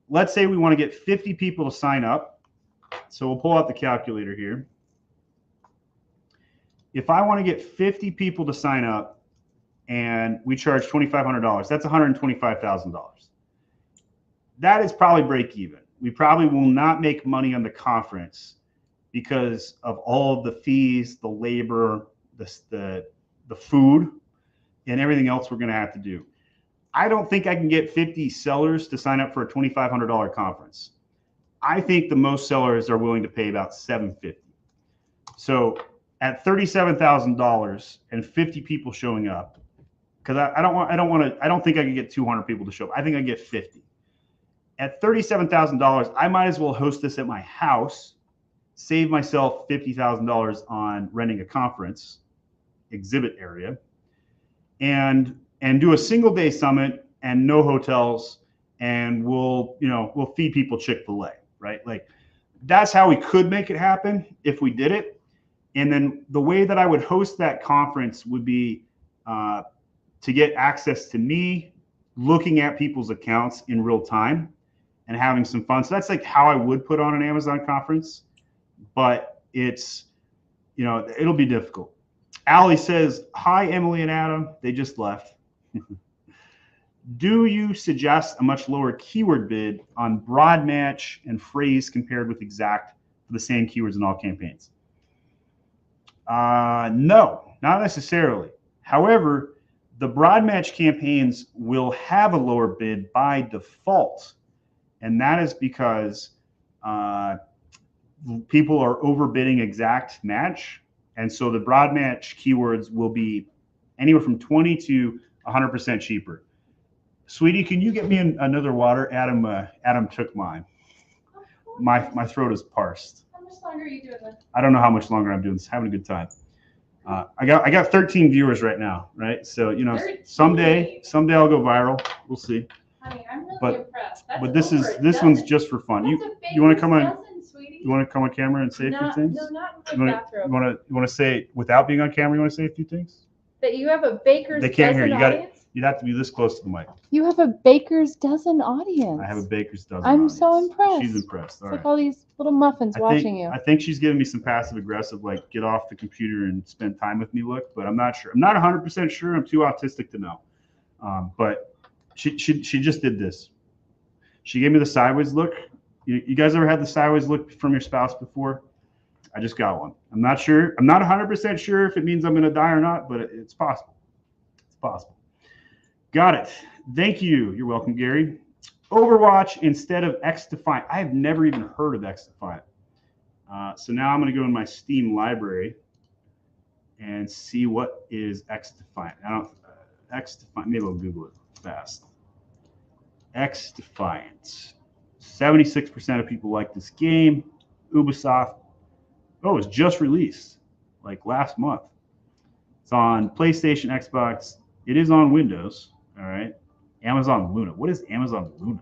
let's say we want to get 50 people to sign up. So we'll pull out the calculator here. If I want to get 50 people to sign up and we charge $2,500, that's $125,000. That is probably break even. We probably will not make money on the conference because of all of the fees, the labor, the food, and everything else we're going to have to do. I don't think I can get 50 sellers to sign up for a $2,500 conference. I think the most sellers are willing to pay about $750. So at $37,000 and 50 people showing up, because I don't think I can get 200 people to show up. I think I get 50. At $37,000, I might as well host this at my house, save myself $50,000 on renting a conference exhibit area, and do a single day summit and no hotels, and we'll feed people Chick-fil-A, right? Like that's how we could make it happen if we did it. And then the way that I would host that conference would be to get access to me looking at people's accounts in real time and having some fun. So that's like how I would put on an Amazon conference, but it's, it'll be difficult. Allie says, hi, Emily and Adam. They just left. Do you suggest a much lower keyword bid on broad match and phrase compared with exact for the same keywords in all campaigns? No, not necessarily. However, the broad match campaigns will have a lower bid by default. And that is because people are overbidding exact match. And so the broad match keywords will be anywhere from 20 to 100% cheaper. Sweetie, can you get me another water? Adam took mine. My throat is parsed. How much longer are you doing this? I don't know how much longer I'm doing this. Having a good time. I got 13 viewers right now, right? So you know, 13. someday I'll go viral. We'll see. Honey, I'm really But- impressed. That's But this over a one's dozen. just for fun. That's You want to come on? dozen, sweetie. You want to come on camera and say a few things? No, not You in the want bathroom. to say without being on camera? You want to say a few things? That you have a baker's They can't hear dozen you. You got it. audience? You'd have to be this close to the mic. You have a baker's dozen audience. I have a baker's dozen. I'm so audience. impressed. She's impressed. It's All like right. all these little muffins watching you. I think she's giving me some passive aggressive, like get off the computer and spend time with me look, but I'm not sure. I'm not 100% sure. I'm too autistic to know. But she just did this. She gave me the sideways look. You guys ever had the sideways look from your spouse before? I just got one. I'm not sure. I'm not 100% sure if it means I'm going to die or not, but it's possible. It's possible. Got it. Thank you. You're welcome, Gary. Overwatch instead of X-Defiant. I have never even heard of X-Defiant. So now I'm going to go in my Steam library and see what is X-Defiant. I don't X-Defiant. Maybe I'll Google it fast. X-Defiant. 76% of people like this game. Ubisoft. Oh, it's just released like last month. It's on PlayStation, Xbox. It is on Windows. All right. Amazon Luna. What is Amazon Luna?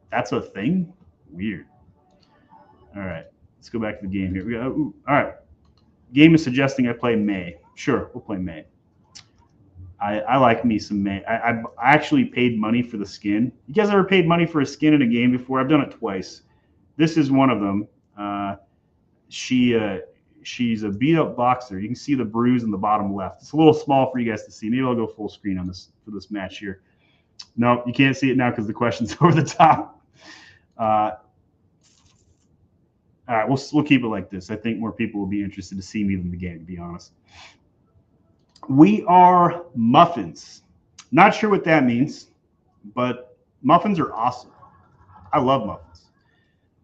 That's a thing? Weird. All right. Let's go back to the game here. All right. Game is suggesting I play May. Sure, we'll play May. I like me some May. I actually paid money for the skin. You guys ever paid money for a skin in a game before? I've done it twice. This is one of them. She's a beat up boxer. You can see the bruise in the bottom left. It's a little small for you guys to see. Maybe I'll go full screen on this for this match here. No, you can't see it now because the question's over the top. All right, we'll keep it like this. I think more people will be interested to see me than the game, to be honest. We are muffins. Not sure what that means, but muffins are awesome. I love muffins.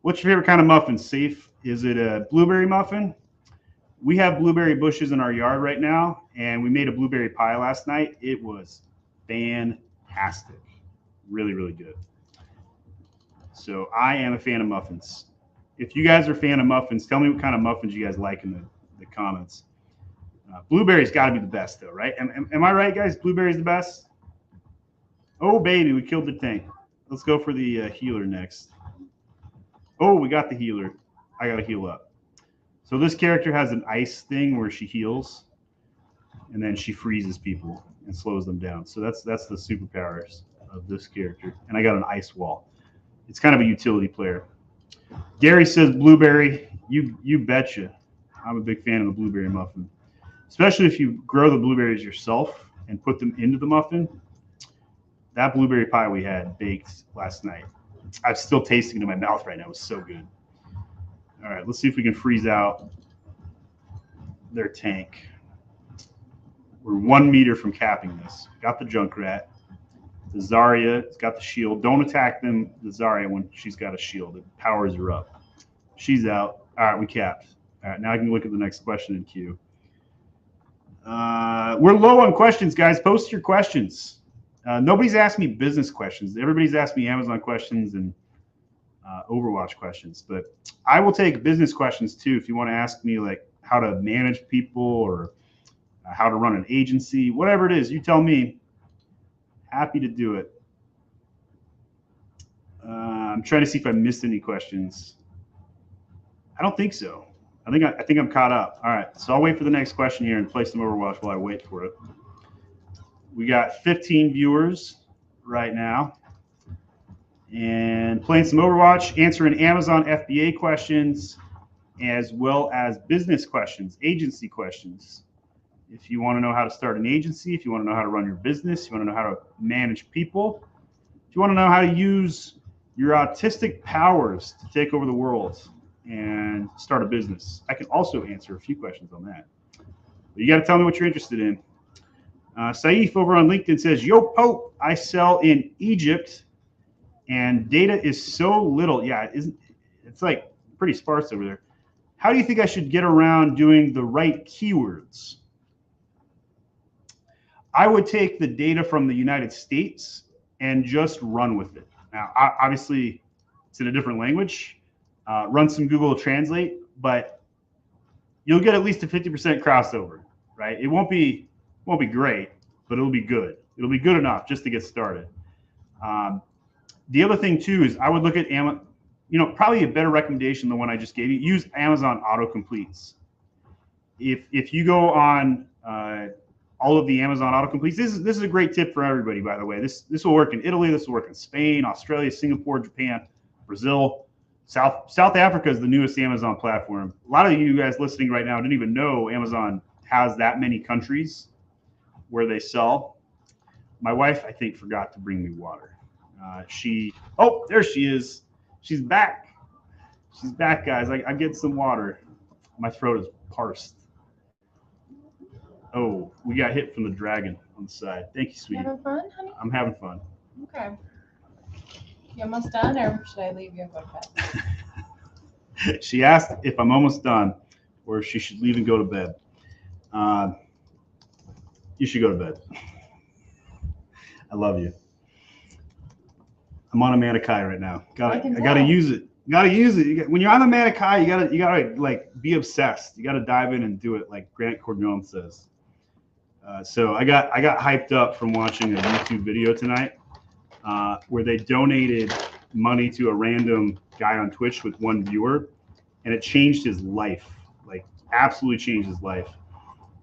What's your favorite kind of muffin, Safe? Is it a blueberry muffin? We have blueberry bushes in our yard right now, and we made a blueberry pie last night. It was fantastic. Really, really good. So I am a fan of muffins. If you guys are a fan of muffins, tell me what kind of muffins you guys like in the comments. Blueberry's got to be the best, though, right? Am I right, guys? Blueberry's the best? Oh, baby, we killed the tank. Let's go for the healer next. Oh, we got the healer. I got to heal up. So this character has an ice thing where she heals, and then she freezes people and slows them down. So that's the superpowers of this character. And I got an ice wall. It's kind of a utility player. Gary says blueberry. You betcha. I'm a big fan of the blueberry muffin, especially if you grow the blueberries yourself and put them into the muffin. That blueberry pie we had baked last night, I'm still tasting it in my mouth right now. It was so good. All right, let's see if we can freeze out their tank. We're 1 meter from capping this. Got the Junkrat. The Zarya has got the shield. Don't attack them, the Zarya, when she's got a shield. It powers her up. She's out. All right, we capped. All right, now I can look at the next question in queue. We're low on questions, guys. Post your questions. Nobody's asked me business questions. Everybody's asked me Amazon questions and Overwatch questions. But I will take business questions, too, if you want to ask me, like, how to manage people or how to run an agency. Whatever it is, you tell me. Happy to do it. I'm trying to see if I missed any questions. I don't think so. I think I'm caught up. All right, so I'll wait for the next question here and play some Overwatch while I wait for it. We got 15 viewers right now, and playing some Overwatch, answering Amazon FBA questions, as well as business questions, agency questions. If you want to know how to start an agency, if you want to know how to run your business, you want to know how to manage people, if you want to know how to use your autistic powers to take over the world and start a business, I can also answer a few questions on that. But you got to tell me what you're interested in. Saif over on LinkedIn says, "Yo, Pope, I sell in Egypt, and data is so little." Yeah, it's like pretty sparse over there. How do you think I should get around doing the right keywords? I would take the data from the United States and just run with it. Now, obviously, it's in a different language. Run some Google Translate, but you'll get at least a 50% crossover, right? It won't be great, but it'll be good. It'll be good enough just to get started. The other thing too is I would look at Amazon. Probably a better recommendation than the one I just gave you. Use Amazon autocompletes. If you go on all of the Amazon autocompletes, this is a great tip for everybody, by the way. This will work in Italy. This will work in Spain, Australia, Singapore, Japan, Brazil. South Africa is the newest Amazon platform. A lot of you guys listening right now didn't even know Amazon has that many countries where they sell. My wife, I think, forgot to bring me water. There she is. She's back. She's back, guys. I get some water. My throat is parsed. Oh, we got hit from the dragon on the side. Thank you, sweetie. Having fun, honey? I'm having fun. Okay. You almost done, or should I leave you and go to bed? She asked if I'm almost done or if she should leave and go to bed. You should go to bed. I love you. I'm on a Manikai right now. I gotta use it. Gotta use it. When you're on the Manikai, you gotta like be obsessed. You gotta dive in and do it, like Grant Cardone says. So I got hyped up from watching a YouTube video tonight where they donated money to a random guy on Twitch with one viewer, and it changed his life. Like absolutely changed his life.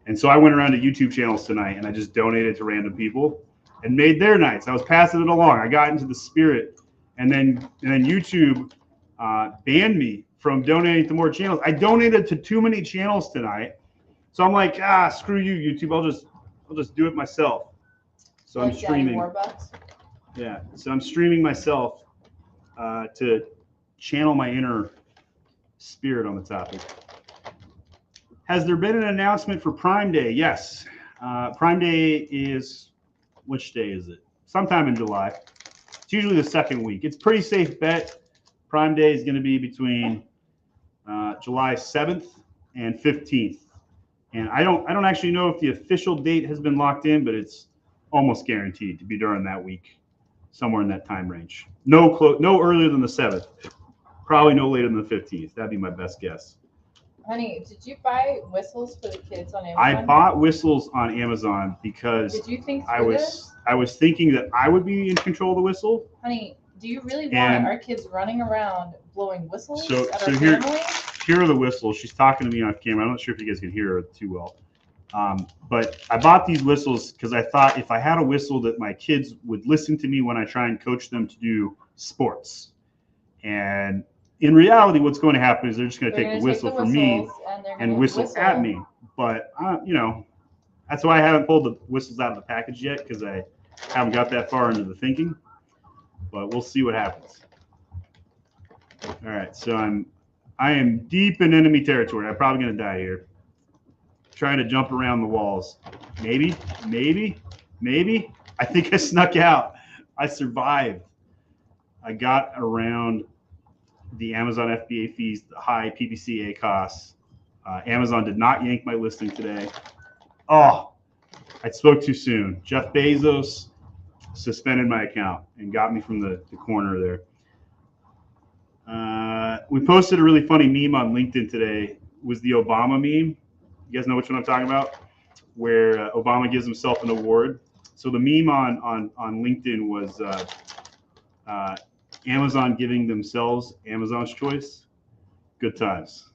And so I went around to YouTube channels tonight and I just donated to random people and made their nights. I was passing it along. I got into the spirit, and then YouTube banned me from donating to more channels. I donated to too many channels tonight, so I'm like, screw you, YouTube. I'll just do it myself. So I'm streaming. Yeah, so I'm streaming myself to channel my inner spirit on the topic. Has there been an announcement for Prime Day? Yes. Prime Day is, which day is it? Sometime in July. It's usually the second week. It's pretty safe bet. Prime Day is going to be between July 7th and 15th. And I don't actually know if the official date has been locked in, but it's almost guaranteed to be during that week, somewhere in that time range. No earlier than the 7th. Probably no later than the 15th. That'd be my best guess. Honey, did you buy whistles for the kids on Amazon? I bought whistles on Amazon because did you think I was thinking that I would be in control of the whistle. Honey, do you really want our kids running around blowing whistles at our here, family? Here are the whistles. She's talking to me off camera. I'm not sure if you guys can hear her too well. But I bought these whistles because I thought if I had a whistle that my kids would listen to me when I try and coach them to do sports. And in reality, what's going to happen is they're just going to take the whistle from me and whistle at me. But, that's why I haven't pulled the whistles out of the package yet, because I haven't got that far into the thinking. But we'll see what happens. All right, so I am deep in enemy territory. I'm probably going to die here. Trying to jump around the walls. Maybe. I think I snuck out. I survived. I got around the Amazon FBA fees, the high PPC costs. Amazon did not yank my listing today. Oh, I spoke too soon. Jeff Bezos suspended my account and got me from the corner there. We posted a really funny meme on LinkedIn today. It was the Obama meme. You guys know which one I'm talking about? Where Obama gives himself an award. So the meme on LinkedIn was Amazon giving themselves Amazon's choice. Good times.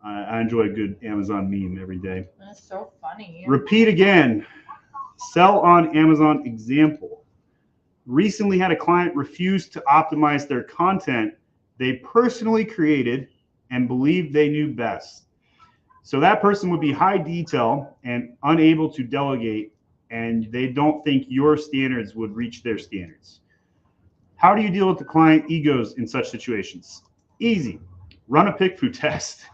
I enjoy a good Amazon meme every day. That's so funny. Repeat again. Sell on Amazon example. Recently had a client refuse to optimize their content they personally created and believed they knew best. So that person would be high detail and unable to delegate, and they don't think your standards would reach their standards. How do you deal with the client egos in such situations? Easy. Run a pick-through test.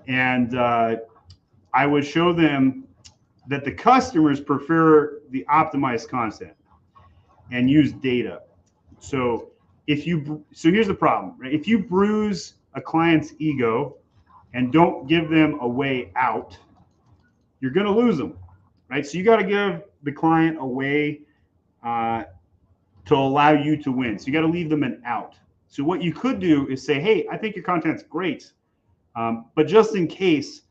And I would show them that the customers prefer the optimized content and use data. So here's the problem, right? If you bruise a client's ego and don't give them a way out, you're going to lose them, right? So you got to give the client a way to allow you to win. So you got to leave them an out. So what you could do is say, hey, I think your content's great, but just in case,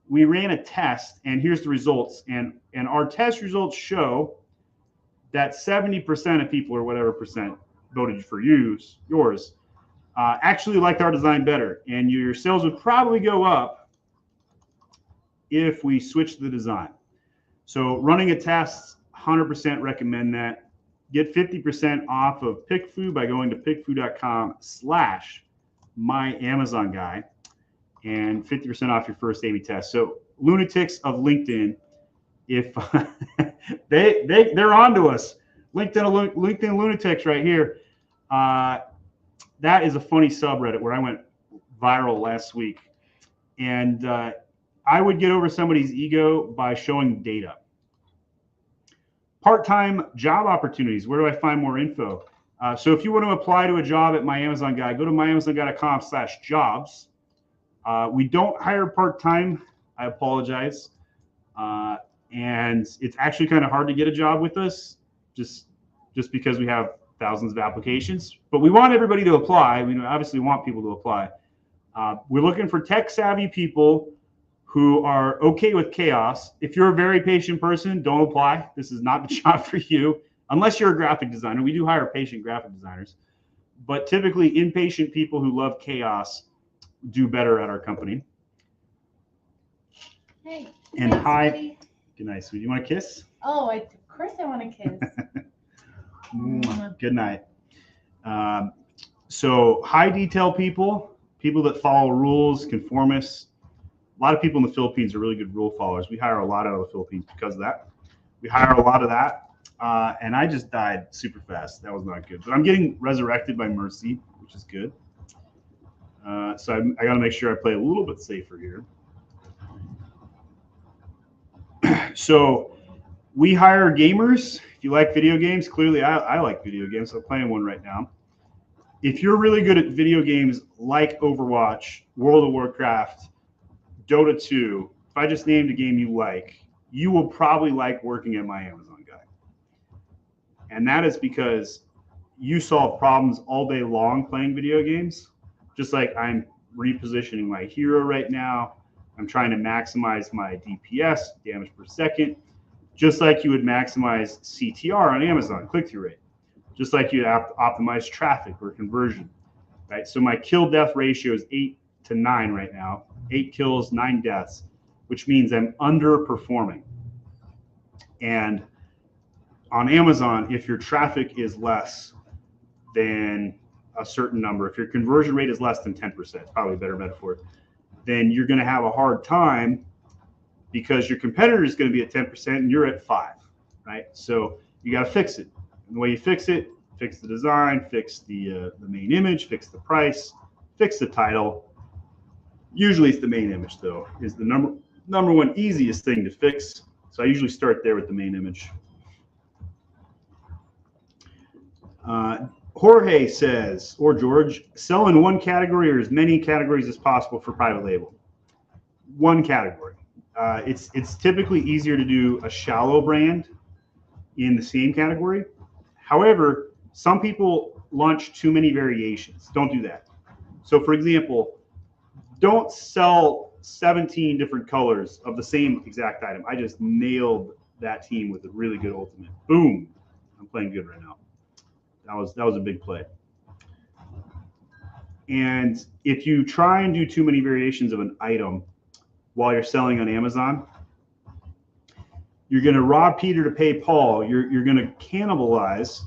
we ran a test, and here's the results. And our test results show that 70% of people, or whatever percent, voted for yours, actually liked our design better. And your sales would probably go up if we switched the design. So running a test, 100% recommend that. Get 50% off of PickFood by going to pickfood.com/myamazonguy and 50% off your first A/B test. So lunatics of LinkedIn, if they're onto us, LinkedIn lunatics right here. That is a funny subreddit where I went viral last week, and I would get over somebody's ego by showing data. Part-time job opportunities. Where do I find more info? So if you want to apply to a job at My Amazon Guy, go to myamazonguy.com/jobs. We don't hire part-time. I apologize. And it's actually kind of hard to get a job with us just because we have thousands of applications. But we want everybody to apply. We obviously want people to apply. We're looking for tech-savvy people who are okay with chaos. If you're a very patient person, don't apply. This is not the job for you, unless you're a graphic designer. We do hire patient graphic designers. But typically, impatient people who love chaos do better at our company. Hey. And thanks, hi. Buddy. Good night, sweetie. You want a kiss? Oh, of course I want a kiss. Good night. So high detail people that follow rules, conformists. A lot of people in the Philippines are really good rule followers. We hire a lot out of the Philippines because of that. We hire a lot of that. And I just died super fast. That was not good. But I'm getting resurrected by mercy, which is good. So I got to make sure I play a little bit safer here. So we hire gamers. If you like video games, clearly I like video games. I'm playing one right now. If you're really good at video games like Overwatch, World of Warcraft, Dota 2, if I just named a game you like, you will probably like working at My Amazon Guy. And that is because you solve problems all day long playing video games. Just like I'm repositioning my hero right now. I'm trying to maximize my DPS, damage per second, just like you would maximize CTR on Amazon, click-through rate, just like you optimize traffic or conversion, right? So my kill-death ratio is 8 to 9 right now, 8 kills, 9 deaths, which means I'm underperforming. And on Amazon, if your traffic is less than a certain number, if your conversion rate is less than 10%, probably a better metaphor, then you're going to have a hard time because your competitor is going to be at 10% and you're at 5, right? So you got to fix it. And the way you fix it, fix the design, fix the main image, fix the price, fix the title. Usually it's the main image, though, is the number one easiest thing to fix. So I usually start there with the main image. Jorge says, or George, sell in one category or as many categories as possible for private label. One category. It's typically easier to do a shallow brand in the same category. However, some people launch too many variations. Don't do that. So for example, don't sell 17 different colors of the same exact item. I just nailed that team with a really good ultimate. Boom. I'm playing good right now. That was a big play. And if you try and do too many variations of an item while you're selling on Amazon, you're going to rob Peter to pay Paul. You're going to cannibalize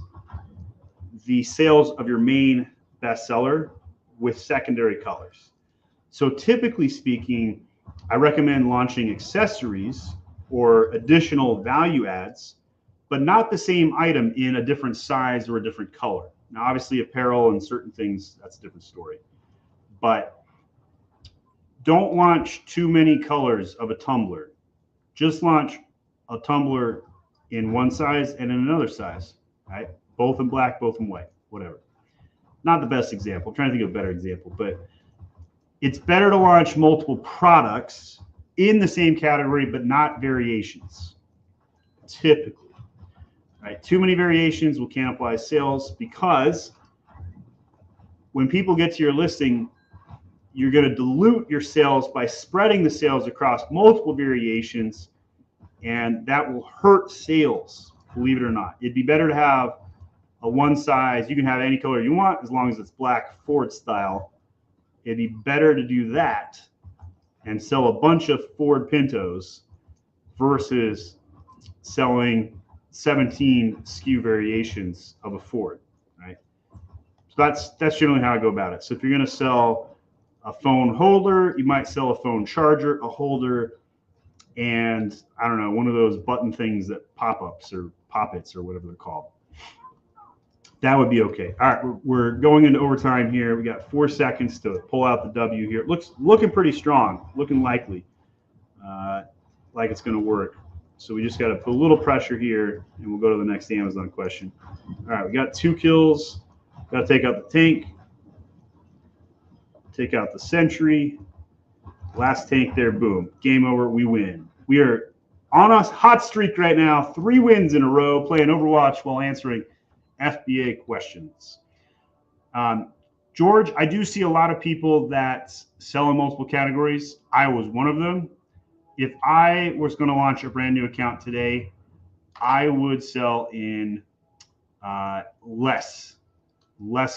the sales of your main bestseller with secondary colors. So typically speaking, I recommend launching accessories or additional value adds, but not the same item in a different size or a different color. Now, obviously, apparel and certain things, that's a different story. But don't launch too many colors of a tumbler. Just launch a tumbler in one size and in another size, right? Both in black, both in white, whatever. Not the best example. I'm trying to think of a better example, but it's better to launch multiple products in the same category, but not variations. typically. Right? Too many variations will cannibalize sales because when people get to your listing, you're going to dilute your sales by spreading the sales across multiple variations, and that will hurt sales, believe it or not. It'd be better to have a one size. You can have any color you want as long as it's black Ford style. It'd be better to do that and sell a bunch of Ford Pintos versus selling 17 SKU variations of a Ford, right? So that's generally how I go about it. So if you're going to sell a phone holder, you might sell a phone charger, a holder, and I don't know, one of those button things that pop-ups or pop-its or whatever they're called. That would be okay. All right, we're going into overtime here. We got 4 seconds to pull out the W here. Looking pretty strong, looking likely, like it's going to work. So we just got to put a little pressure here, and we'll go to the next Amazon question. All right, we got 2 kills. Got to take out the tank. Take out the sentry. Last tank there, boom. Game over, we win. We are on a hot streak right now. 3 wins in a row, playing Overwatch while answering FBA questions. George, I do see a lot of people that sell in multiple categories. I was one of them. If I was going to launch a brand new account today, I would sell in less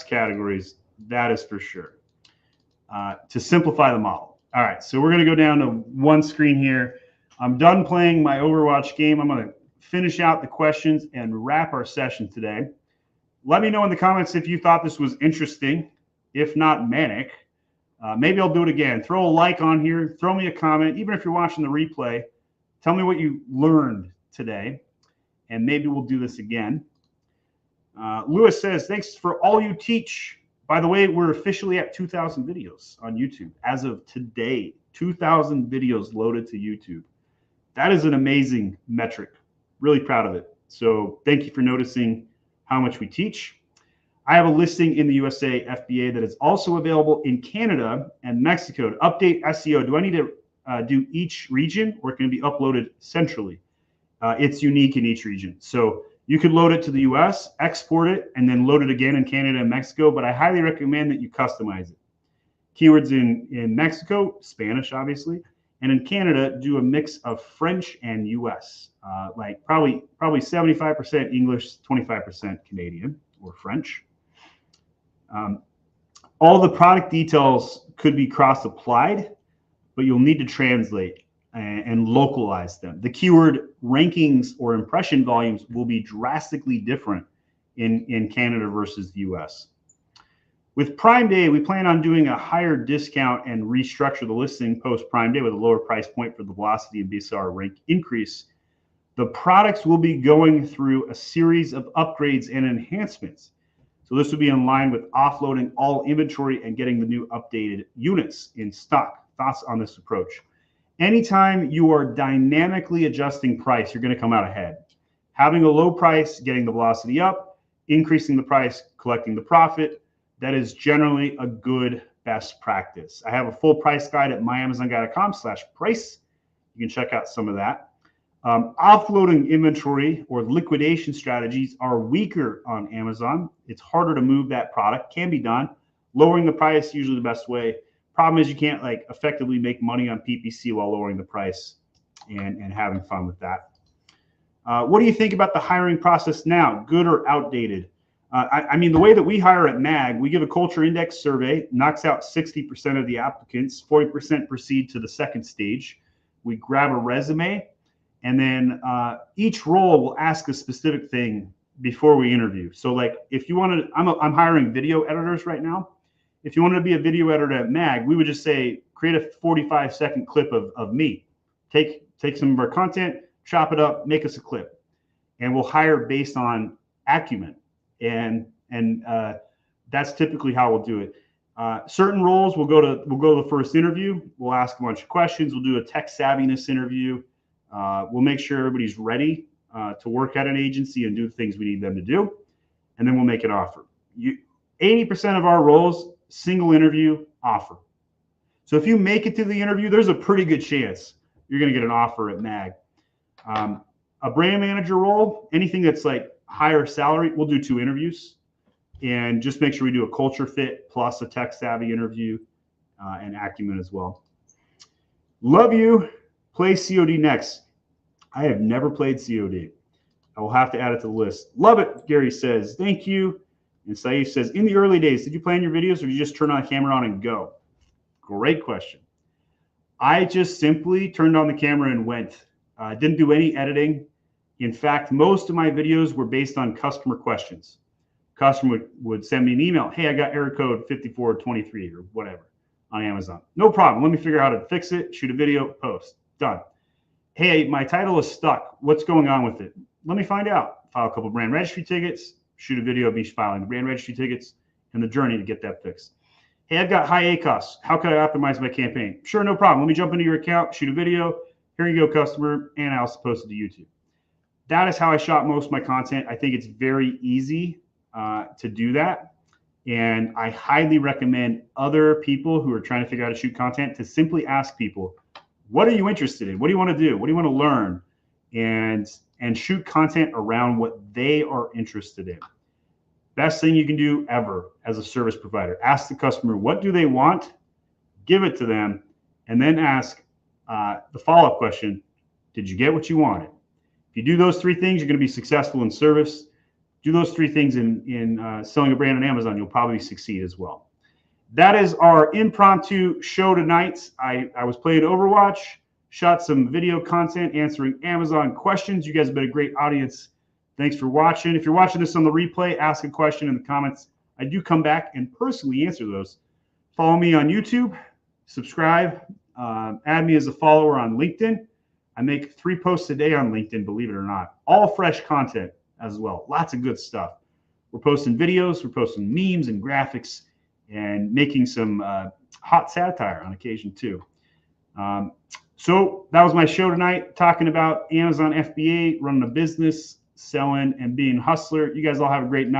categories. That is for sure. To simplify the model. All right, so we're going to go down to one screen here. I'm done playing my Overwatch game. I'm going to finish out the questions and wrap our session today. Let me know in the comments if you thought this was interesting, if not manic. Maybe I'll do it again. Throw a like on here. Throw me a comment. Even if you're watching the replay, tell me what you learned today, and maybe we'll do this again. Lewis says, thanks for all you teach. By the way, we're officially at 2,000 videos on YouTube. As of today, 2,000 videos loaded to YouTube. That is an amazing metric. Really proud of it. So thank you for noticing how much we teach. I have a listing in the USA FBA that is also available in Canada and Mexico. To update SEO, do I need to do each region, or can it be uploaded centrally? It's unique in each region. So you could load it to the US, export it, and then load it again in Canada and Mexico, but I highly recommend that you customize it. Keywords in Mexico, Spanish, obviously, and in Canada, do a mix of French and US, like probably 75% English, 25% Canadian or French. All the product details could be cross-applied, but you'll need to translate and localize them. The keyword rankings or impression volumes will be drastically different in Canada versus the US. With Prime Day, we plan on doing a higher discount and restructure the listing post Prime Day with a lower price point for the velocity and BSR rank increase. The products will be going through a series of upgrades and enhancements. So this will be in line with offloading all inventory and getting the new updated units in stock. Thoughts on this approach? Anytime you are dynamically adjusting price, you're going to come out ahead. Having a low price, getting the velocity up, increasing the price, collecting the profit, that is generally a good best practice. I have a full price guide at myamazonguy.com/price. You can check out some of that. Offloading inventory or liquidation strategies are weaker on Amazon. It's harder to move that product. Can be done. Lowering the price, usually the best way. Problem is you can't like effectively make money on PPC while lowering the price and having fun with that. What do you think about the hiring process now? Good or outdated? I mean, the way that we hire at MAG, we give a culture index survey, knocks out 60% of the applicants, 40% proceed to the second stage. We grab a resume, and then each role will ask a specific thing before we interview. So like if you wanted, I'm hiring video editors right now. If you wanted to be a video editor at MAG, we would just say, create a 45-second clip of me. Take some of our content, chop it up, make us a clip. And we'll hire based on acumen. And that's typically how we'll do it. Certain roles, we'll go to the first interview. We'll ask a bunch of questions. We'll do a tech savviness interview. We'll make sure everybody's ready to work at an agency and do the things we need them to do. And then we'll make an offer. 80% of our roles, single interview, offer. So if you make it to the interview, there's a pretty good chance you're going to get an offer at MAG. A brand manager role, anything that's like higher salary, we'll do 2 interviews and just make sure we do a culture fit plus a tech savvy interview and acumen as well. Love you. Play COD next. I have never played COD. I will have to add it to the list. Love it, Gary says. Thank you. And Saif says, in the early days, did you plan your videos or did you just turn on the camera on and go? Great question. I just simply turned on the camera and went. Didn't do any editing. In fact, most of my videos were based on customer questions. Customer would send me an email. Hey, I got error code 5423 or whatever on Amazon. No problem. Let me figure out how to fix it, shoot a video, post. Done. Hey, my title is stuck. What's going on with it? Let me find out. File a couple brand registry tickets, shoot a video of me filing the brand registry tickets and the journey to get that fixed. Hey, I've got high ACOS. How can I optimize my campaign? Sure, no problem. Let me jump into your account, shoot a video. Here you go, customer, and I also post it to YouTube. That is how I shot most of my content. I think it's very easy to do that. And I highly recommend other people who are trying to figure out how to shoot content to simply ask people, what are you interested in? What do you want to do? What do you want to learn? And shoot content around what they are interested in. Best thing you can do ever as a service provider. Ask the customer, what do they want? Give it to them, and then ask the follow-up question, did you get what you wanted? If you do those 3 things, you're going to be successful in service. Do those 3 things in selling a brand on Amazon, you'll probably succeed as well. That is our impromptu show tonight. I was playing Overwatch, shot some video content, answering Amazon questions. You guys have been a great audience. Thanks for watching. If you're watching this on the replay, ask a question in the comments. I do come back and personally answer those. Follow me on YouTube, subscribe, add me as a follower on LinkedIn. I make 3 posts a day on LinkedIn, believe it or not. All fresh content as well. Lots of good stuff. We're posting videos, we're posting memes and graphics, and making some hot satire on occasion too. So that was my show tonight, talking about Amazon FBA, running a business, selling, and being a hustler. You guys all have a great night.